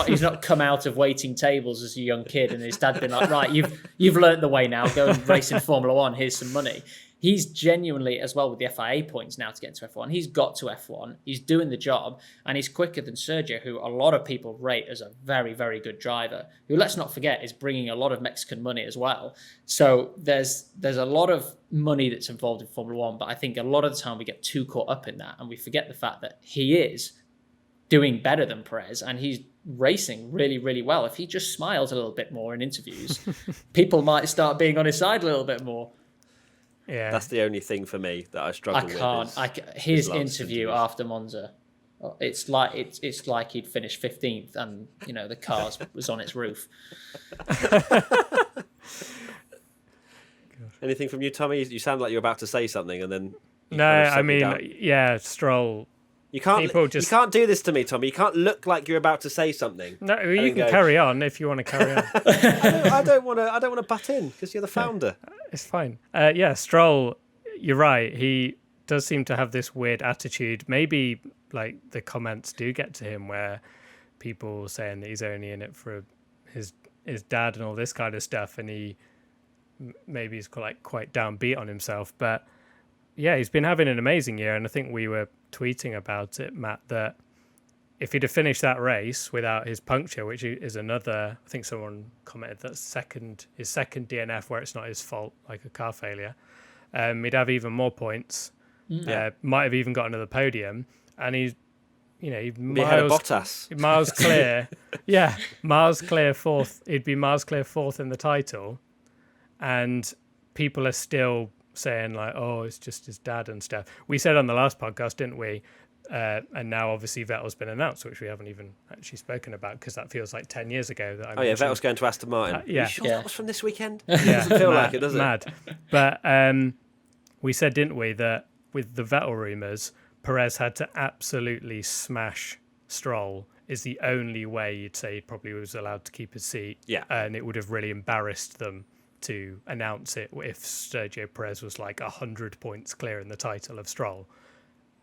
He's not come out of waiting tables as a young kid and his dad been like, right, you've learnt the way now, go and race in Formula One, here's some money. He's genuinely, as well with the FIA points now to get into F1, he's got to F1, he's doing the job, and he's quicker than Sergio, who a lot of people rate as a very, very good driver, who, let's not forget, is bringing a lot of Mexican money as well. So there's a lot of money that's involved in Formula One, but I think a lot of the time we get too caught up in that, and we forget the fact that he is doing better than Perez, and he's racing really, really well. If he just smiles a little bit more in interviews, people might start being on his side a little bit more. Yeah, that's the only thing for me that I struggle with. His interview after Monza, it's like he'd finished 15th, and the car was on its roof. Anything from you, Tommy? You sound like you're about to say something, and then Stroll. You can't do this to me, Tommy. You can't look like you're about to say something. No, you can carry on if you want to carry on. I don't want to butt in because you're the founder. It's fine. Stroll, you're right. He does seem to have this weird attitude. Maybe like the comments do get to him where people saying that he's only in it for his dad and all this kind of stuff, and he maybe he's quite downbeat on himself. But yeah, he's been having an amazing year, and I think we were tweeting about it, Matt, that if he'd have finished that race without his puncture, which is another, I think someone commented that his second DNF where it's not his fault, like a car failure, he'd have even more points. Might have even got another podium, and he's, miles clear. Yeah, miles clear fourth. He'd be miles clear fourth in the title, and people are still saying like, "Oh, it's just his dad and stuff." We said on the last podcast, didn't we? And now obviously Vettel's been announced, which we haven't even actually spoken about because that feels like 10 years ago. That Vettel's going to Aston Martin. Yeah, Are you sure that was from this weekend? Yeah, Doesn't feel like it, does it? Mad. But we said, didn't we, that with the Vettel rumours, Perez had to absolutely smash Stroll is the only way you'd say he probably was allowed to keep his seat. Yeah. And it would have really embarrassed them to announce it if Sergio Perez was like 100 points clear in the title of Stroll.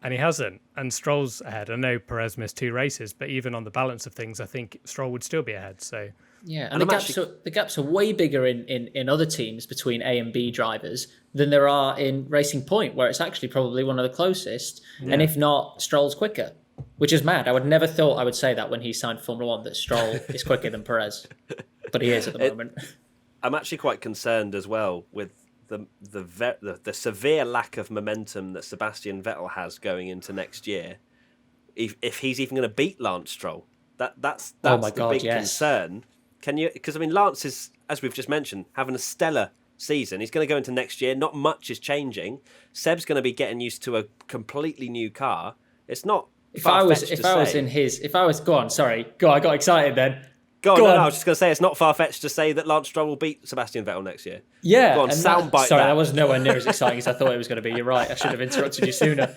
And he hasn't. And Stroll's ahead. I know Perez missed 2 races, but even on the balance of things, I think Stroll would still be ahead. So yeah, and the gaps are way bigger in other teams between A and B drivers than there are in Racing Point, where it's actually probably one of the closest. Yeah. And if not, Stroll's quicker, which is mad. I would never thought I would say that when he signed Formula 1, that Stroll is quicker than Perez. But he is at the moment. I'm actually quite concerned as well with the severe lack of momentum that Sebastian Vettel has going into next year. If he's even going to beat Lance Stroll, that's the big concern. Can you? Because I mean, Lance is, as we've just mentioned, having a stellar season. He's going to go into next year. Not much is changing. Seb's going to be getting used to a completely new car. It's not. Go on, sorry, go on. I got excited then. Go on. I was just going to say it's not far-fetched to say that Lance Stroll will beat Sebastian Vettel next year. Yeah. Go on, soundbite. Sorry, that was nowhere near as exciting as I thought it was going to be. You're right. I should have interrupted you sooner.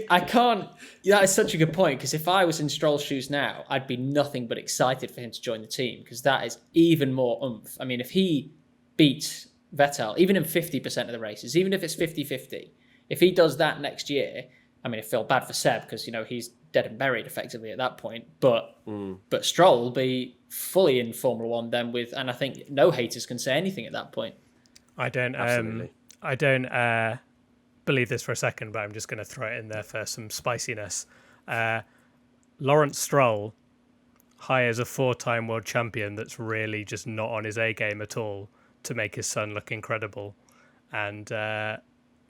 I can't. That is such a good point, because if I was in Stroll's shoes now, I'd be nothing but excited for him to join the team, because that is even more oomph. I mean, if he beats Vettel, even in 50% of the races, even if it's 50-50, if he does that next year, I mean, I feel bad for Seb because, he's dead and buried effectively at that point. But Stroll will be fully in Formula 1 then and I think no haters can say anything at that point. I don't believe this for a second, but I'm just going to throw it in there for some spiciness. Lawrence Stroll hires a 4-time world champion that's really just not on his A game at all to make his son look incredible. And there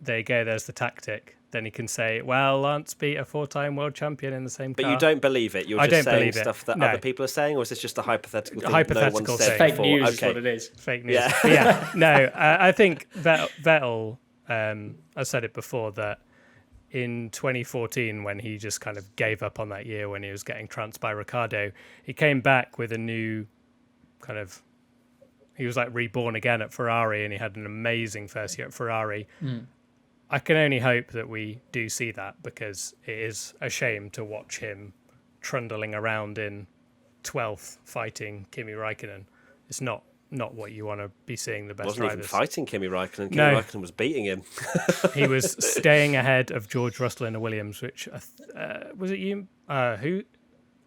you go, there's the tactic. Then he can say, well, Lance beat a 4-time world champion in the same car. But you don't believe it? You're just saying stuff that other people are saying? Or is this just a hypothetical thing hypothetical no one said fake before? news is what it is. Fake news. Yeah. No, I think Vettel, I said it before, that in 2014, when he just kind of gave up on that year when he was getting trounced by Ricciardo, he came back with a new kind of... He was like reborn again at Ferrari, and he had an amazing first year at Ferrari. I can only hope that we do see that, because it is a shame to watch him trundling around in 12th fighting Kimi Räikkönen. It's not what you want to be seeing the best drivers. Wasn't even fighting Kimi Räikkönen. Räikkönen was beating him. He was staying ahead of George Russell in a Williams, which was it you? Who?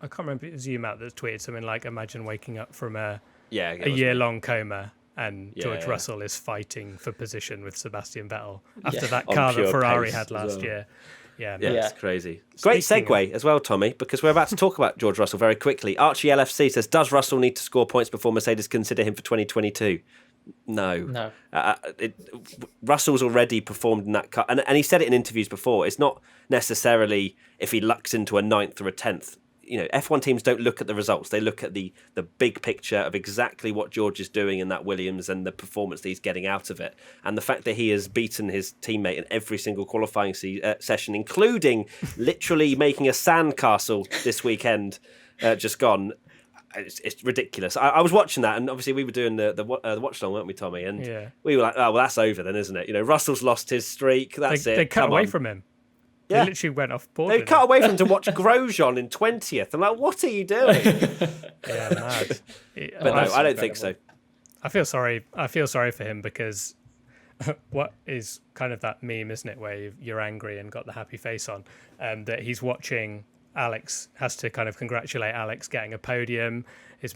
I can't remember. It was you, Matt, that tweeted something like, "Imagine waking up from a year-long coma." And George Russell is fighting for position with Sebastian Vettel after that car that Ferrari had last year. Yeah, it's crazy. Great segue as well, Tommy, because we're about to talk about George Russell very quickly. Archie LFC says, does Russell need to score points before Mercedes consider him for 2022? No. Russell's already performed in that car. And he said it in interviews before. It's not necessarily if he lucks into a 9th or a 10th. F1 teams don't look at the results. They look at the big picture of exactly what George is doing in that Williams and the performance that he's getting out of it. And the fact that he has beaten his teammate in every single qualifying session, including literally making a sandcastle this weekend, just gone. It's ridiculous. I was watching that, and obviously we were doing the watch along, weren't we, Tommy? And we were like, oh, well, that's over then, isn't it? Russell's lost his streak. That's it. They cut away from him. They literally went off board. They cut away from him to watch Grosjean in 20th. I'm like, what are you doing? Mad. But no, I don't think so. I feel sorry for him, because what is kind of that meme, isn't it, where you're angry and got the happy face on, that he's watching Alex, has to kind of congratulate Alex getting a podium, his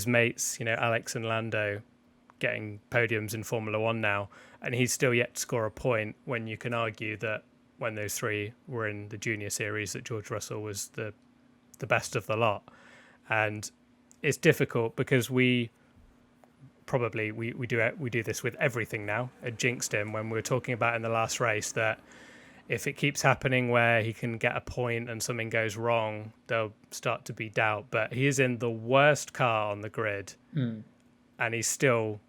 mates, Alex and Lando getting podiums in Formula One now, and he's still yet to score a point, when you can argue that when those three were in the junior series that George Russell was the best of the lot. And it's difficult because we do this with everything now. It jinxed him when we were talking about in the last race that if it keeps happening where he can get a point and something goes wrong, there'll start to be doubt. But he is in the worst car on the grid, and he's still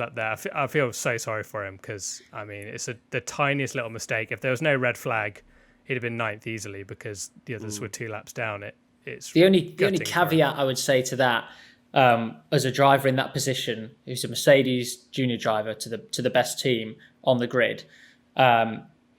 up there. I feel so sorry for him because, I mean, it's the tiniest little mistake. If there was no red flag, he'd have been ninth easily because the others were 2 laps down. It's the only caveat I would say to that, as a driver in that position, who's a Mercedes junior driver to the best team on the grid,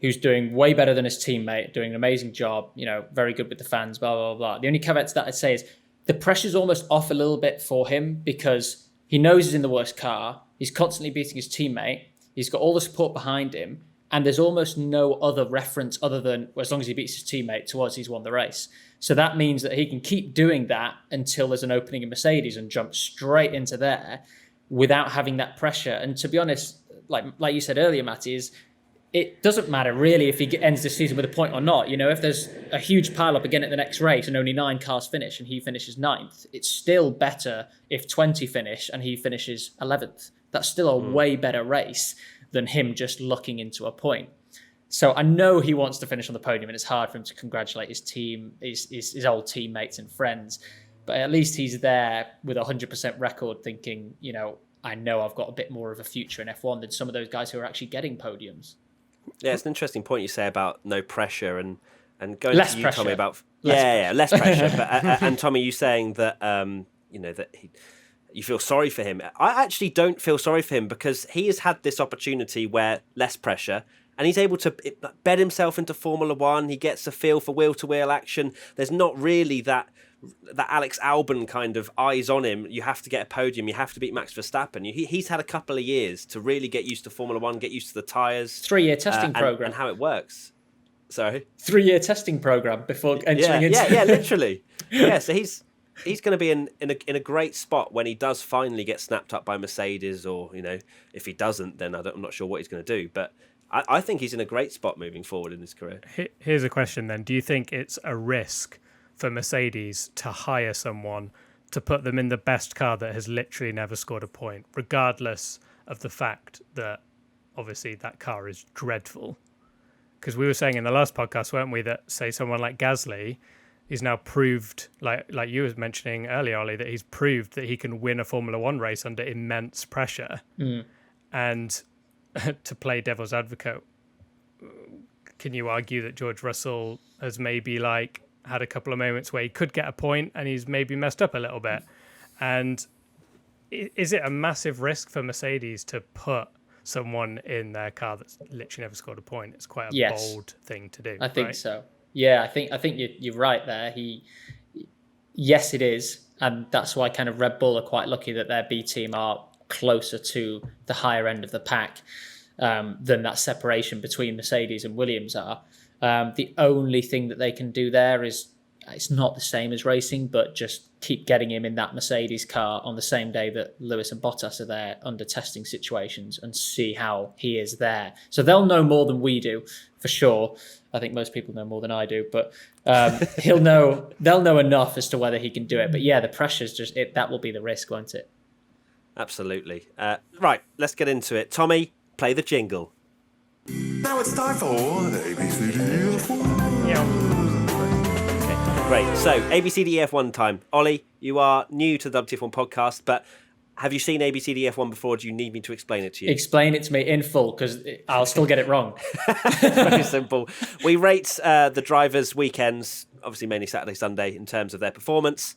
who's doing way better than his teammate, doing an amazing job, very good with the fans, blah, blah, blah. The only caveat to that I'd say is the pressure's almost off a little bit for him because he knows he's in the worst car. He's constantly beating his teammate. He's got all the support behind him. And there's almost no other reference other than, as long as he beats his teammate, towards he's won the race. So that means that he can keep doing that until there's an opening in Mercedes and jump straight into there without having that pressure. And to be honest, like you said earlier, Matty, it doesn't matter really if he ends the season with a point or not. If there's a huge pile up again at the next race and only 9 cars finish and he finishes 9th, it's still better if 20 finish and he finishes 11th. That's still a way better race than him just looking into a point. So I know he wants to finish on the podium, and it's hard for him to congratulate his team, his old teammates and friends. But at least he's there with a 100% record thinking, I know I've got a bit more of a future in F1 than some of those guys who are actually getting podiums. Yeah, it's an interesting point you say about no pressure and going less to you, pressure. Tommy, about less pressure. But and Tommy, you saying that that you feel sorry for him. I actually don't feel sorry for him because he has had this opportunity where less pressure, and he's able to bed himself into Formula One. He gets a feel for wheel-to-wheel action. There's not really that Alex Albon kind of eyes on him. You have to get a podium. You have to beat Max Verstappen. He's had a couple of years to really get used to Formula One, get used to the tyres. 3-year testing program. And how it works. Sorry? 3-year testing program before entering into... Yeah, literally. Yeah, so he's going to be in a great spot when he does finally get snapped up by Mercedes, or if he doesn't, then I'm not sure what he's going to do. But I think he's in a great spot moving forward in his career. Here's a question then: do you think it's a risk for Mercedes to hire someone to put them in the best car that has literally never scored a point, regardless of the fact that obviously that car is dreadful? Because we were saying in the last podcast, weren't we, that say someone like Gasly is now proved, like you were mentioning earlier, Oli, that he's proved that he can win a Formula One race under immense pressure. And to play devil's advocate, can you argue that George Russell has maybe had a couple of moments where he could get a point and he's maybe messed up a little bit? And is it a massive risk for Mercedes to put someone in their car that's literally never scored a point? It's quite a bold thing to do. I think so. Yeah, I think you're right there. Yes, it is, and that's why kind of Red Bull are quite lucky that their B team are closer to the higher end of the pack than that separation between Mercedes and Williams are. The only thing that they can do there is, it's not the same as racing, but just keep getting him in that Mercedes car on the same day that Lewis and Bottas are there under testing situations and see how he is there. So they'll know more than we do, for sure. I think most people know more than I do, but they'll know enough as to whether he can do it. But yeah, the pressure's that will be the risk, won't it? Absolutely. Right, let's get into it. Tommy, play the jingle. Now it's time for ABCDEF1. Yeah. Great. So, ABCDEF1 time. Ollie, you are new to the WTF1 podcast, but have you seen ABCDEF1 before? Do you need me to explain it to you? Explain it to me in full, because I'll still get it wrong. Very simple. We rate the drivers' weekends, obviously mainly Saturday, Sunday, in terms of their performance.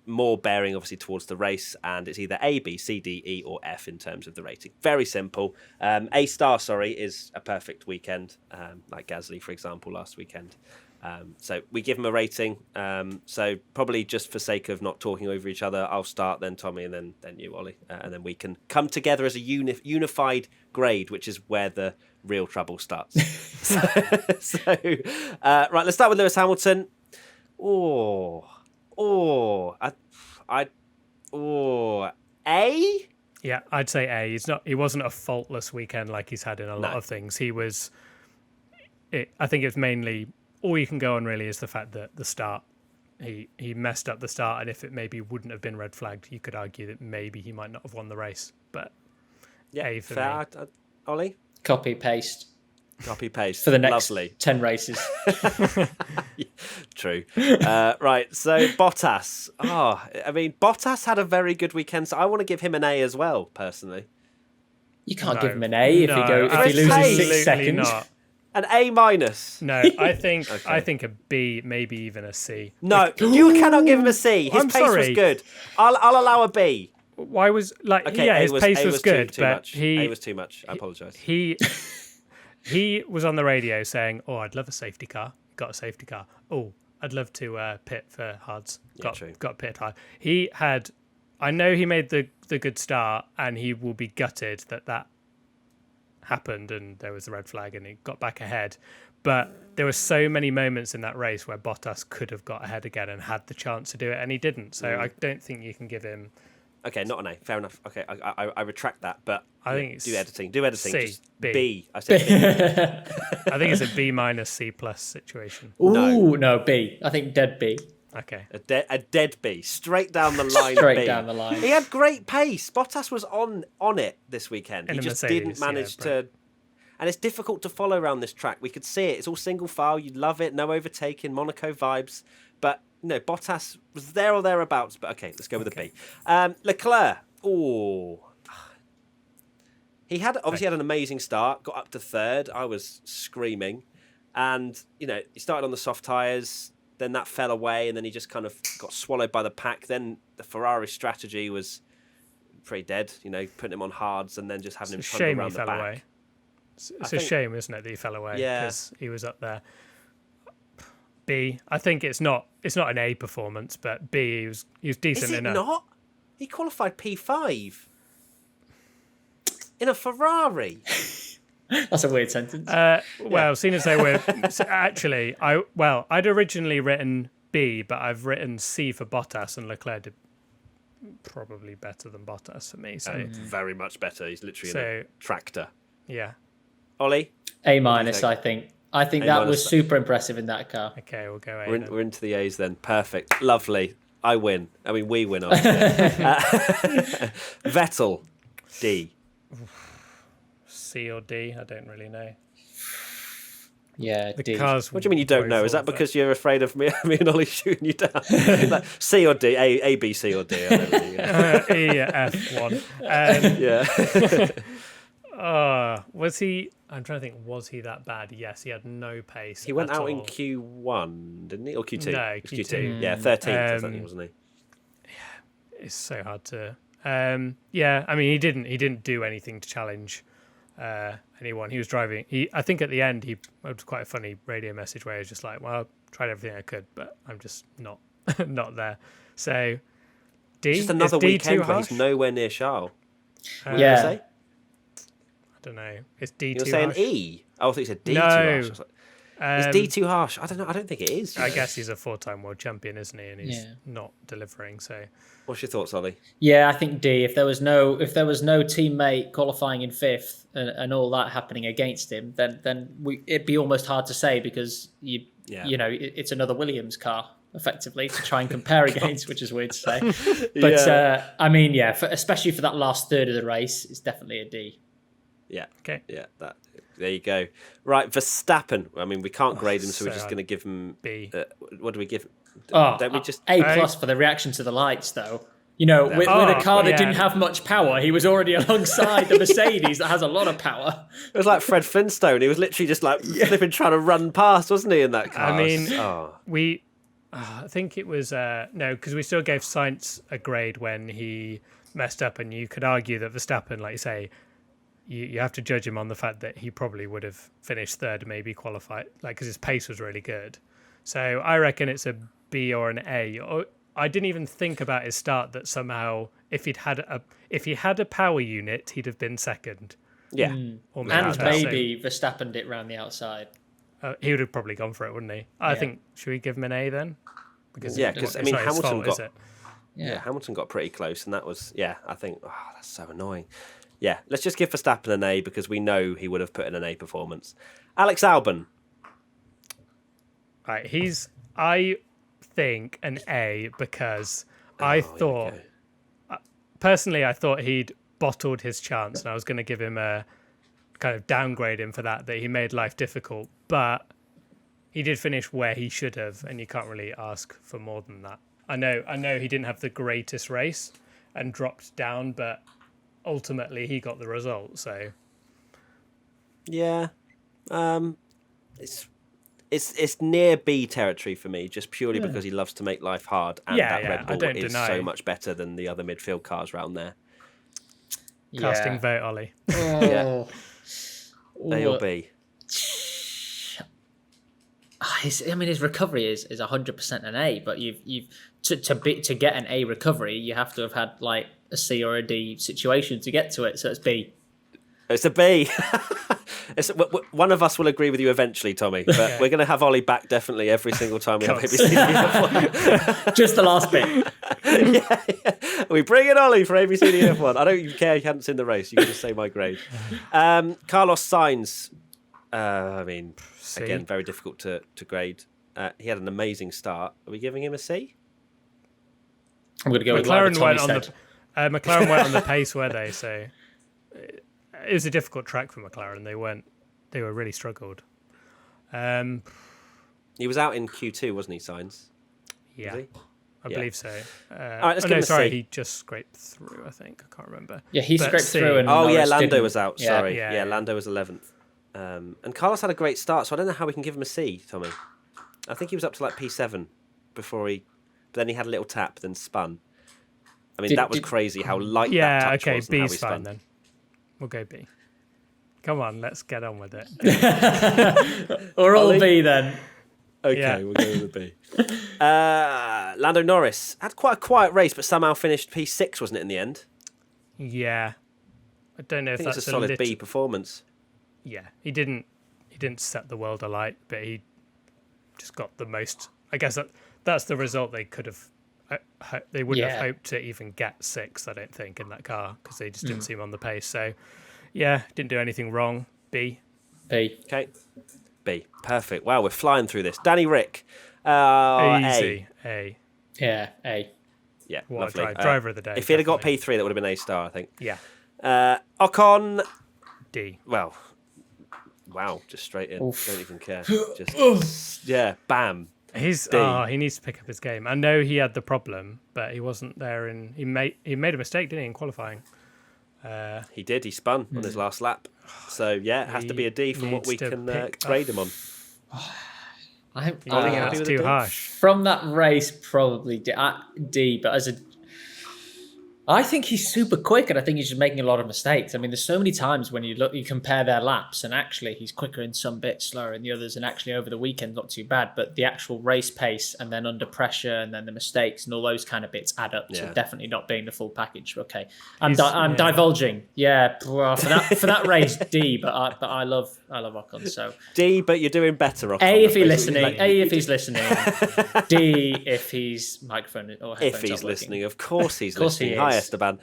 More bearing, obviously, towards the race, and it's either A, B, C, D, E, or F in terms of the rating. Very simple. A star, is a perfect weekend, like Gasly, for example, last weekend. So we give him a rating. So probably just for sake of not talking over each other, I'll start, then Tommy, and then you, Ollie, and then we can come together as a unified grade, which is where the real trouble starts. Right, let's start with Lewis Hamilton. A. Yeah, I'd say A. He wasn't a faultless weekend like he's had in a lot of things. I think it's mainly. All you can go on really is the fact that the start, he messed up the start, and if it maybe wouldn't have been red flagged, you could argue that maybe he might not have won the race. But yeah, A for fair. me. Ollie? Copy paste For the next Lovely. 10 races. True. Right, so Bottas. Bottas had a very good weekend, so I want to give him an A as well, personally. You can't give him an A if he loses absolutely 6 seconds. not. An A minus. No, I think a B, maybe even a C. No, you cannot give him a C. His pace was good. I'll allow a B. Why was his pace was good, but A was too much. I apologise. He was on the radio saying, "Oh, I'd love a safety car. Got a safety car. Oh, I'd love to pit for hards. Got pit hard." I know he made the good start, and he will be gutted that happened and there was the red flag and he got back ahead. But there were so many moments in that race where Bottas could have got ahead again and had the chance to do it, and he didn't. So I don't think you can give him. Okay, not an A. Fair enough. Okay, I retract that. But I think it's do editing. C, Just B. B. I said B. I think it's a B minus C plus situation. Ooh, no, B. I think dead B. Okay. A dead B, straight down the line. Straight down the line. He had great pace. Bottas was on it this weekend. He just didn't manage to. And it's difficult to follow around this track. We could see it. It's all single file. You'd love it. No overtaking. Monaco vibes. But Bottas was there or thereabouts. But okay, let's go with a B. Leclerc. He had an amazing start. Got up to third. I was screaming, and he started on the soft tyres. Then that fell away, and then he just kind of got swallowed by the pack. Then the Ferrari strategy was pretty dead, putting him on hards and then just having him trundle around the back. Away. It's a shame, isn't it, that he fell away? Because he was up there. B. I think it's not an A performance, but B, he was decent enough. Not? He qualified P5 in a Ferrari. That's a weird sentence. Seeing as they were actually, I'd originally written B, but I've written C for Bottas, and Leclerc did probably better than Bottas for me. So very much better. He's literally a tractor. Yeah. Ollie? A minus, I think. I think that was super impressive in that car. Okay, we'll go A. We're into the A's then. Perfect. Lovely. I win. I mean, we win. Vettel. D. C or D? I don't really know. Yeah, D. What do you mean you don't know? Is that because you're afraid of me and Ollie shooting you down? Like, C or D? A, B, C or D? I don't really, E, F, 1. Was he... I'm trying to think, was he that bad? Yes, he had no pace. He went out in Q1, didn't he? Or Q2? No, Q2. Yeah, 13th, wasn't he? Yeah, it's so hard to... he didn't do anything to challenge anyone. He was driving. I think at the end, it was quite a funny radio message where he was just like, well, I tried everything I could, but I'm just not not there. So, D? Just another D weekend where he's nowhere near Charles. Yeah. I don't know. Is D You're too saying harsh? E? I thought you said D No. too harsh. I was like, is D too harsh? I don't know. I don't think it is. I guess he's a 4-time world champion, isn't he? And he's not delivering. So, what's your thoughts, Ollie? Yeah, I think D. If there was no teammate qualifying in 5th and all that happening against him, then it'd be almost hard to say because it's another Williams car effectively to try and compare against, which is weird to say. But especially for that last third of the race, it's definitely a D. Yeah. Okay. Yeah. There you go. Right, Verstappen. I mean, we can't grade him, so we're just going to give him B. What do we give? Don't we just A+ for the reaction to the lights, though? With a car that didn't have much power, he was already alongside the Mercedes that has a lot of power. It was like Fred Flintstone. He was literally just like flipping, trying to run past, wasn't he? In that car. I mean, I think it was no, because we still gave Sainz a grade when he messed up, and you could argue that Verstappen, like you say, you have to judge him on the fact that he probably would have finished third, maybe qualified, like because his pace was really good. So I reckon it's a B or an A. I didn't even think about his start that somehow if he had a power unit, he'd have been second. Yeah, Or And maybe Verstappen it round the outside. he would have probably gone for it, wouldn't he? I think, should we give him an A then? because it's I mean not his Hamilton fault, got is it? Hamilton got pretty close, and that was I think that's so annoying. Yeah, let's just give Verstappen an A because we know he would have put in an A performance. Alex Albon. Right, I think an A because I thought personally I thought he'd bottled his chance, and I was going to give him a kind of downgrade him for that he made life difficult, but he did finish where he should have, and you can't really ask for more than that. I know he didn't have the greatest race and dropped down, but ultimately he got the result. So Yeah, it's near B territory for me, just purely because he loves to make life hard, and that Red Bull is so much better than the other midfield cars around there. Casting vote, Ollie. Yeah, A or B. I mean, his recovery is 100% an A, but you've to get an A recovery, you have to have had like a C or a D situation to get to it. So it's B. It's a B. One of us will agree with you eventually, Tommy, but we're going to have Ollie back definitely every single time we have ABCDF1. Just the last bit. Yeah. We bring in Ollie for ABCDF1. I don't even care you hadn't seen the race. You can just say my grade. Carlos Sainz, I mean, C. again, very difficult to grade. He had an amazing start. Are we giving him a C? I'm going to go McLaren with what Tommy said. McLaren went on the pace, were they? So it was a difficult track for McLaren. They were really struggled. He was out in Q2, wasn't he, Sainz? Yeah, Was he? I believe so. All right, let's give him a sorry, C. he just scraped through. I think I can't remember. Yeah, he But scraped C. through. And Lando Norris was didn't. out. Yeah. Sorry. Yeah, Yeah, yeah. Lando was 11th. And Carlos had a great start, so I don't know how we can give him a C, Tommy. I think he was up to like P7 before but then he had a little tap, then spun. I mean, that was crazy how light that Yeah, touch okay, was and how he B's spun. fine then. We'll go B. Come on, let's get on with it. Or all Ollie? B then. Okay, Yeah. we'll go with a B. Lando Norris had quite a quiet race, but somehow finished P6, wasn't it, in the end? Yeah, I don't know I if think that's it's a solid B performance. Yeah, he didn't set the world alight, but he just got the most. I guess that's the result they could have. They wouldn't have hoped to even get 6, I don't think, in that car because they just didn't seem on the pace. So, yeah, didn't do anything wrong. B. B. Okay, B. Perfect. Wow, we're flying through this. Danny Rick. Easy. A. Yeah, A. Yeah, What lovely. driver of the day. If he'd have got definitely. P3, that would have been A star, I think. Yeah. Ocon. D. Well, wow, just straight in. Oof. Don't even care. Just yeah, bam. He needs to pick up his game. I know he had the problem, but he wasn't there. He made a mistake, didn't he, in qualifying? He did. He spun on his last lap. So yeah, it has to be a D from what we can grade him on. I think That's with a too D? harsh. from that race, probably D. But I think he's super quick, and I think he's just making a lot of mistakes. I mean, there's so many times when you compare their laps, and actually he's quicker in some bits, slower in the others, and actually over the weekend not too bad. But the actual race pace, and then under pressure, and then the mistakes, and all those kind of bits add up to definitely not being the full package. Okay, I'm divulging. Yeah, for that race, D. But I love Ocon. So D, but you're doing better. Ocon. A if he's That's basically listening. A if he's listening. D if he's microphone or headphones if he's aren't listening, working. of course he's course he listening. is. Hi, Esteban.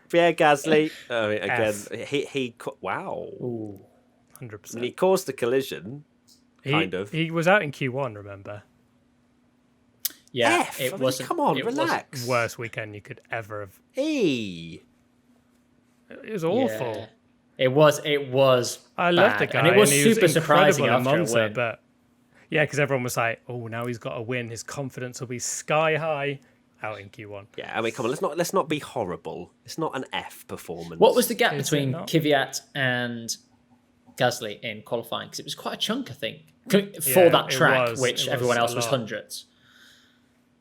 Pierre Gasly. I mean, again, wow. 100%. I mean, he caused the collision. Kind of. He was out in Q1. Remember, Yeah, F. it I mean, wasn't. come on, it wasn't- relax. worst weekend you could ever have. E. It was awful. Yeah. It was. I loved the bad, guy, and it was he super surprising incredible after in Monza, a win. but yeah, because everyone was like, "Oh, now he's got a win. His confidence will be sky high." Out in Q1. Yeah, I mean, come on. Let's not be horrible. It's not an F performance. What was the gap Is it between not? Kvyat and Gasly in qualifying because it was quite a chunk, I think, for that track, which everyone else was hundreds.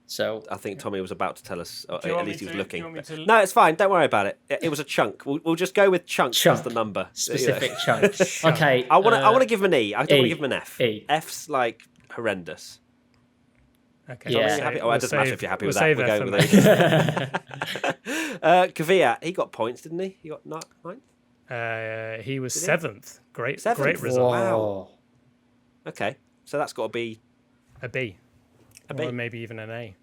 So I think Tommy was about to tell us, or Do you at want least me he was to- looking. do you want me to- No, it's fine. Don't worry about it. It was a chunk. We'll just go with chunk as the number. specific chunk. Okay. I want to give him an E. I don't want to give him an F. E. F's like horrendous. Okay. Yeah. Are you happy? Oh, it doesn't matter if you're happy with we'll that. save We're F going for with it. Kvyat, he got points, didn't he? He got 9. He was he? 7th. Great Seventh? result. Wow. Okay, so that's got to be A B. a B. Or maybe even an A.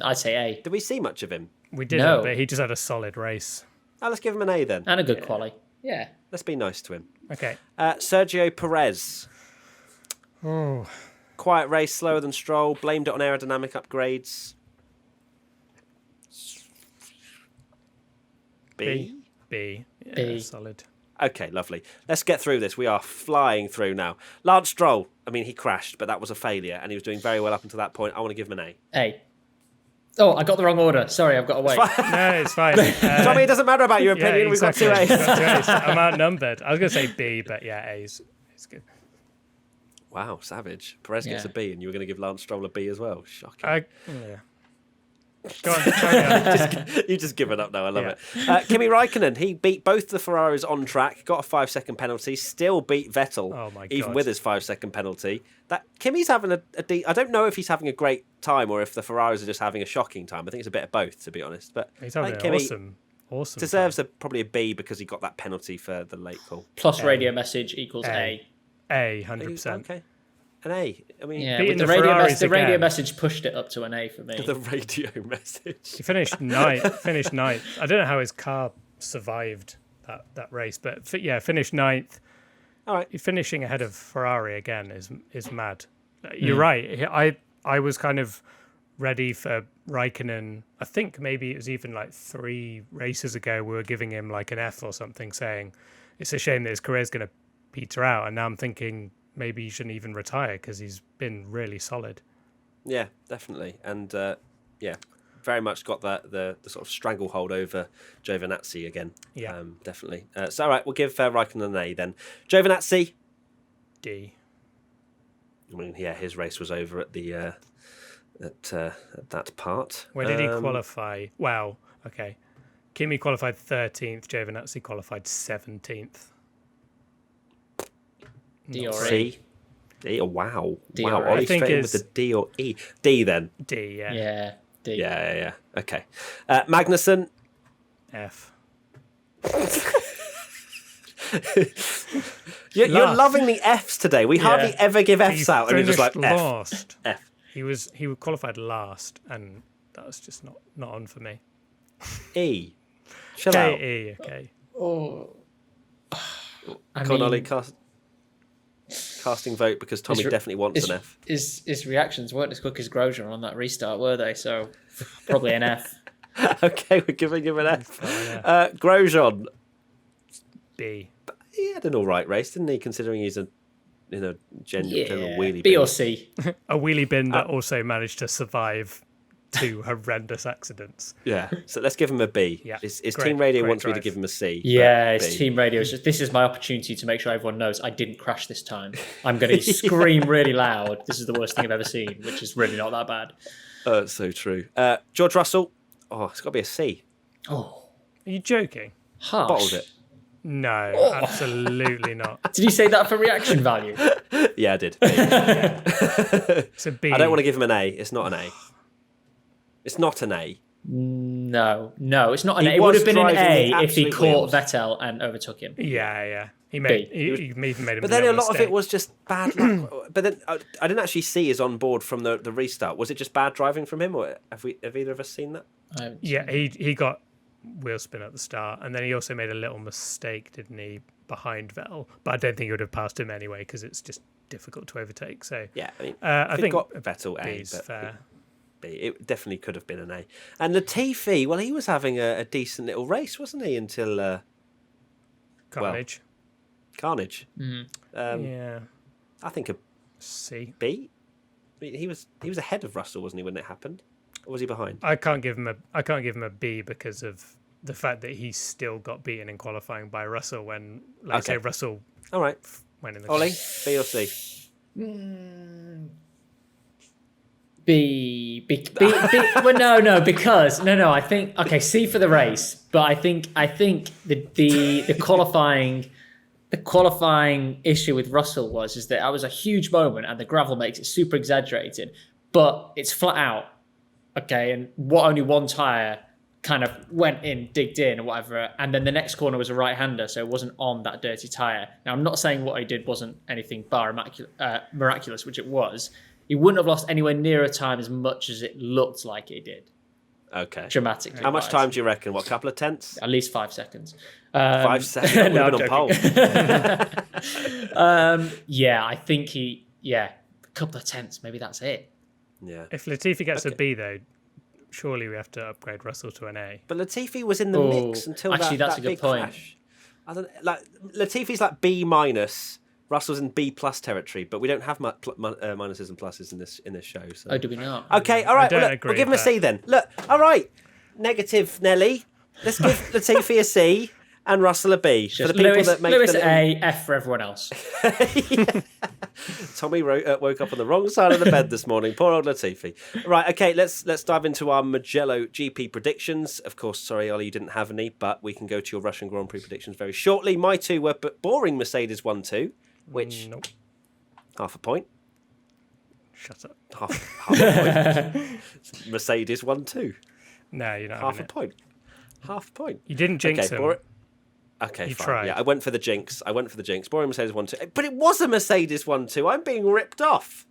I'd say A. Did we see much of him? We didn't, No. but he just had a solid race. Oh, let's give him an A then. And a good quali. Yeah. Let's be nice to him. Okay. Sergio Perez. Oh, Quiet race, slower than Stroll. Blamed it on aerodynamic upgrades. B. B. Yeah, B. solid. Okay, lovely. Let's get through this. We are flying through now. Lance Stroll. I mean, he crashed, but that was a failure, and he was doing very well up until that point. I want to give him an A. A. Oh, I got the wrong order. Sorry, I've got to wait. No, it's fine. Tommy, it doesn't matter about your opinion. Yeah, We've got exactly. two A's. We've got two A's. I'm outnumbered. I was going to say B, but yeah, A's. It's good. Wow, savage. Perez gets Yeah. a B, and you were going to give Lance Stroll a B as well. Shocking. Yeah. Go on, carry on. You've just given up now. I love Yeah. it. Kimi Raikkonen, he beat both the Ferraris on track, got a 5-second penalty, still beat Vettel, Oh my even God. with his 5-second penalty. That Kimi's having I don't know if he's having a great time or if the Ferraris are just having a shocking time. I think it's a bit of both, to be honest. But He's I having think an Kimi awesome. deserves probably a B because he got that penalty for the late call. Plus radio message equals A. A, 100%. Okay. An A. I mean, Yeah, Beating with the Ferraris the radio again. message pushed it up to an A for me. the radio message. He finished ninth. I don't know how his car survived that race, but finished ninth. All right. Finishing ahead of Ferrari again is mad. You're right. I was kind of ready for Raikkonen. I think maybe it was even like 3 races ago we were giving him like an F or something, saying it's a shame that his career's going to peter out. And now I'm thinking maybe he shouldn't even retire because he's been really solid. Yeah, definitely. And very much got the sort of stranglehold over Giovinazzi again. Yeah. Definitely. So, all right, we'll give Raikkonen an A then. Giovinazzi. D. I mean, yeah, his race was over at the at that part. Where did he qualify? Wow. Okay. Kimi qualified 13th. Giovinazzi qualified 17th. D or C. E. D. Oh, wow. D wow. or E. Ollie I think straight in with is- the D or E. D then. D. Yeah. Yeah. D. Yeah. Okay. Magnussen. F. You're Last. loving the Fs today. We hardly ever give Fs He out, and you're just like finished F. last. F. He qualified last, and that was just not on for me. E. Chill out. Okay. Okay. Oh. I Come on, mean, Ollie, casting vote because Tommy definitely wants an F. His reactions weren't as quick as Grosjean on that restart, were they? So probably an F. Okay, we're giving him an F. Fine, yeah. Grosjean, B. he had an all right race, didn't he? Considering he's a general wheelie. B bin. or C. A wheelie bin that also managed to survive 2 horrendous accidents. Yeah. So let's give him a B. Yeah, His great- team radio great wants me to drive. give him a C. Yeah, but it's B. team radio. It's just, this is my opportunity to make sure everyone knows I didn't crash this time. I'm going to scream really loud. This is the worst thing I've ever seen, which is really not that bad. It's so true. George Russell. Oh, it's got to be a C. Oh, Are you joking? harsh. Bottled it. No, Oh. absolutely not. Did you say that for reaction value? Yeah, I did. It's a B. I don't want to give him an A. It's not an A. It's not an A. No, it's not an He A. It would was have been an driving the A if he absolute caught wheels. Vettel and overtook him. Yeah. He made he even made him. But then a lot of it was just bad luck. But then I didn't actually see his on board from the restart. Was it just bad driving from him, or have either of us seen that? Yeah, he got wheel spin at the start, and then he also made a little mistake, didn't he, behind Vettel? But I don't think he would have passed him anyway because it's just difficult to overtake. So Yeah, I mean, I if think it got Vettel A, B's but fair. B. It definitely could have been an A. And Latifi, well, he was having a decent little race, wasn't he? Until Carnage. Carnage. Yeah, I think a C. B. I mean, he was ahead of Russell, wasn't he, when it happened? Or was he behind? I can't give him a B because of the fact that he still got beaten in qualifying by Russell when, like say, Russell All right. went in the Ollie, B or C? Well, no. I think C for the race, but I think the qualifying issue with Russell is that was a huge moment, and the gravel makes it super exaggerated, but it's flat out, and only one tire kind of went in, digged in, or whatever, and then the next corner was a right-hander, so it wasn't on that dirty tire. Now, I'm not saying what he did wasn't anything bar miraculous, which it was. He wouldn't have lost anywhere near a time as much as it looked like he did. Okay. Dramatically. How much time do you reckon? What, a couple of tenths? At least 5 seconds. 5 seconds? That would have been on pole. Yeah, I think a couple of tenths, maybe that's it. Yeah. If Latifi gets a B, though, surely we have to upgrade Russell to an A. But Latifi was in the mix until that's that a good big point. crash. I don't like Latifi's like B minus. Russell's in B plus territory, but we don't have minuses and pluses in this show. So. Oh, do we not? Okay, all right. We'll give him a C then. Look, all right. Negative Nelly. Let's give Latifi a C and Russell a B for the people that make Lewis A, F for everyone else. Tommy woke up on the wrong side of the bed this morning. Poor old Latifi. Right, okay, let's dive into our Mugello GP predictions. Of course, sorry, Ollie, you didn't have any, but we can go to your Russian Grand Prix predictions very shortly. My two were boring Mercedes 1-2, which Nope. half a point. Shut up. Half a point. Mercedes 1-2. No, you're not. Half a point. Half a point. You didn't jinx him. Okay, You fine. tried. Yeah, I went for the jinx. Boring Mercedes 1-2. But it was a Mercedes 1-2. I'm being ripped off.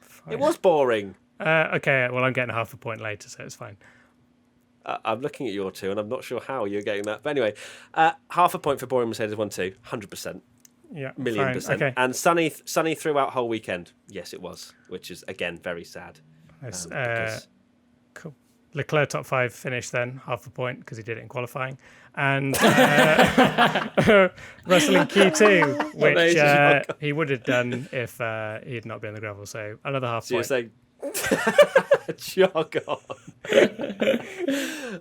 Fine. It was boring. Okay, well, I'm getting half a point later, so it's fine. I'm looking at your two, and I'm not sure how you're getting that. But anyway, half a point for boring Mercedes 1-2. 100%. Yeah, Million fine. percent. Okay. And sunny throughout whole weekend. Yes, it was, which is again very sad. Nice. Because- Cool. Leclerc top 5 finish then, half a point because he did it in qualifying, and Russell in Q2, which he would have done if he had not been on the gravel. So another half So you're point. saying, jog on.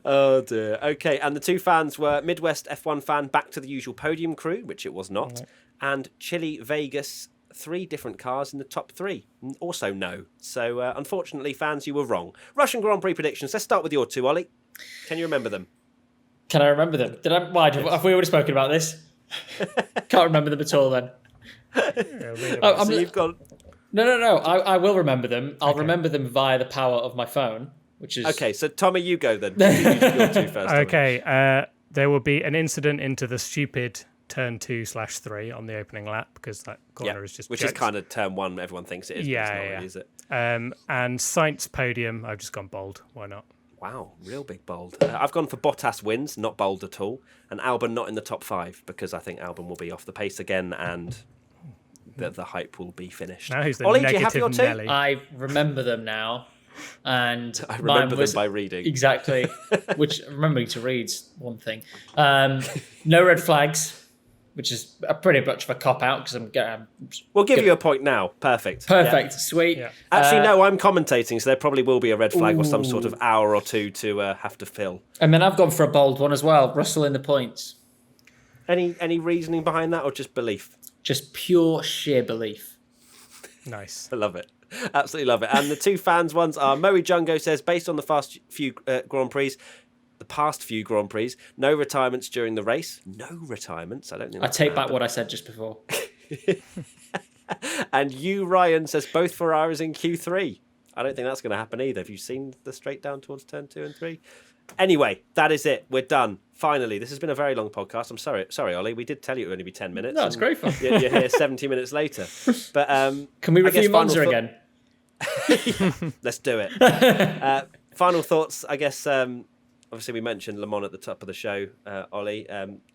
Oh dear. Okay, and the two fans were Midwest F1 fan back to the usual podium crew, which it was not, and Chile Vegas. 3 different cars in the top 3. Also no. So unfortunately, fans, you were wrong. Russian Grand Prix predictions. Let's start with your two, Ollie. Can you remember them? Can I remember them? Have we already spoken about this? Can't remember them at all then. You've got... No. I will remember them. I'll remember them via the power of my phone, which is... Okay, so Tommy, you go then. Your two first. Tommy. Okay, there will be an incident into the stupid turn 2/3 on the opening lap because that corner is just which jokes. is kind of turn 1. Everyone thinks it is. But it's not really, is it? And Sainz podium. I've just gone bold. Why not? Wow, real big bold. I've gone for Bottas wins, not bold at all, and Albon not in the top 5 because I think Albon will be off the pace again and the hype will be finished. Now who's the Ollie, do you negative have your two? Nelly? I remember them now. And I remember them by reading. Exactly. Which remembering to read's one thing. No red flags, which is a pretty much of a cop out because We'll give you a point now. Perfect. Perfect. Yeah. Sweet. Yeah. Actually, no, I'm commentating, so there probably will be a red flag or some sort of hour or two to have to fill. And then I've gone for a bold one as well. Russell in the points. Any reasoning behind that or just belief? Just pure sheer belief. Nice. I love it. Absolutely love it. And the two fans ones are Moe Jungo says, based on the past few Grand Prix, no retirements during the race. No retirements. I don't think I that's take gonna back happen. what I said just before. And you, Ryan, says both Ferraris in Q3. I don't think that's going to happen either. Have you seen the straight down towards turn 2 and 3? Anyway, that is it. We're done. Finally, this has been a very long podcast. I'm sorry, Ollie. We did tell you it would only be 10 minutes. No, it's great fun. You're here 70 minutes later. But Can we I guess review final Monza again? Let's do it. Final thoughts, I guess. Obviously, we mentioned Le Mans at the top of the show, Ollie.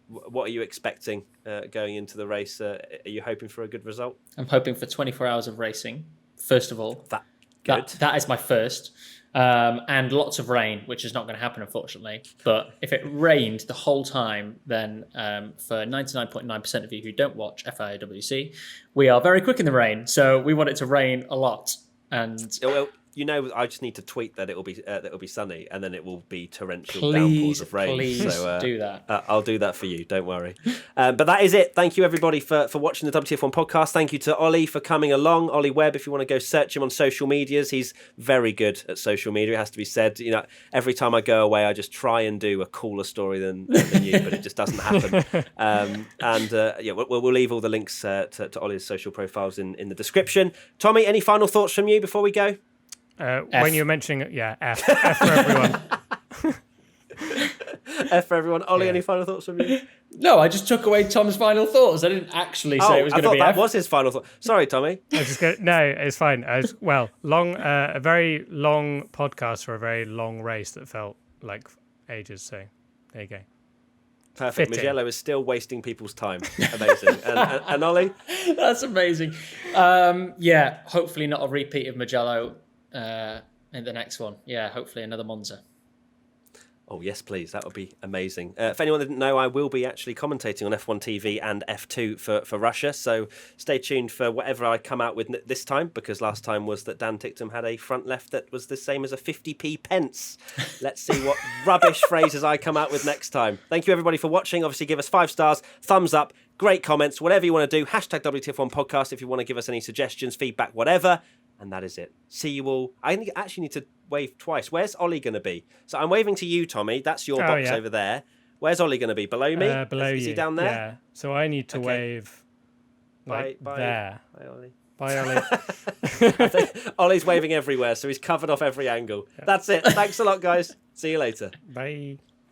What are you expecting going into the race? Are you hoping for a good result? I'm hoping for 24 hours of racing, first of all. Good. That is my first. And lots of rain, which is not going to happen, unfortunately. But if it rained the whole time, then for 99.9% of you who don't watch FIAWC, we are very quick in the rain. So we want it to rain a lot. And Well, I just need to tweet that it'll be sunny, and then it will be torrential downpours of rain. Please so, do that. I'll do that for you. Don't worry. But that is it. Thank you everybody for watching the WTF1 podcast. Thank you to Oli for coming along. Oli Webb, if you want to go search him on social medias, he's very good at social media. It has to be said. Every time I go away, I just try and do a cooler story than you, but it just doesn't happen. We'll leave all the links to Oli's social profiles in the description. Tommy, any final thoughts from you before we go? When you're mentioning it, F for everyone. F for everyone. Oli, any final thoughts from you? No, I just took away Tom's final thoughts. I didn't actually say it was going to be that F. was his final thought. Sorry, Tommy. No, it's fine. A very long podcast for a very long race that felt like ages. So there you go. Perfect. Mugello is still wasting people's time. Amazing. and Oli? That's amazing. Hopefully not a repeat of Mugello in the next one. Yeah, hopefully another Monza. Oh, yes, please. That would be amazing. If anyone didn't know, I will be actually commentating on F1 TV and F2 for Russia. So stay tuned for whatever I come out with this time, because last time was that Dan Ticktum had a front left that was the same as a 50p pence. Let's see what rubbish phrases I come out with next time. Thank you, everybody, for watching. Obviously, give us 5 stars, thumbs up, great comments, whatever you want to do. Hashtag WTF1 podcast if you want to give us any suggestions, feedback, whatever. And that is it. See you all. I actually need to wave twice. Where's Oli going to be? So I'm waving to you, Tommy. That's your box over there. Where's Oli going to be? Below me? Below you. Is he down there? Yeah. So I need to wave there. Bye, Oli. Bye, Oli. Ollie's waving everywhere, so he's covered off every angle. That's it. Thanks a lot, guys. See you later. Bye.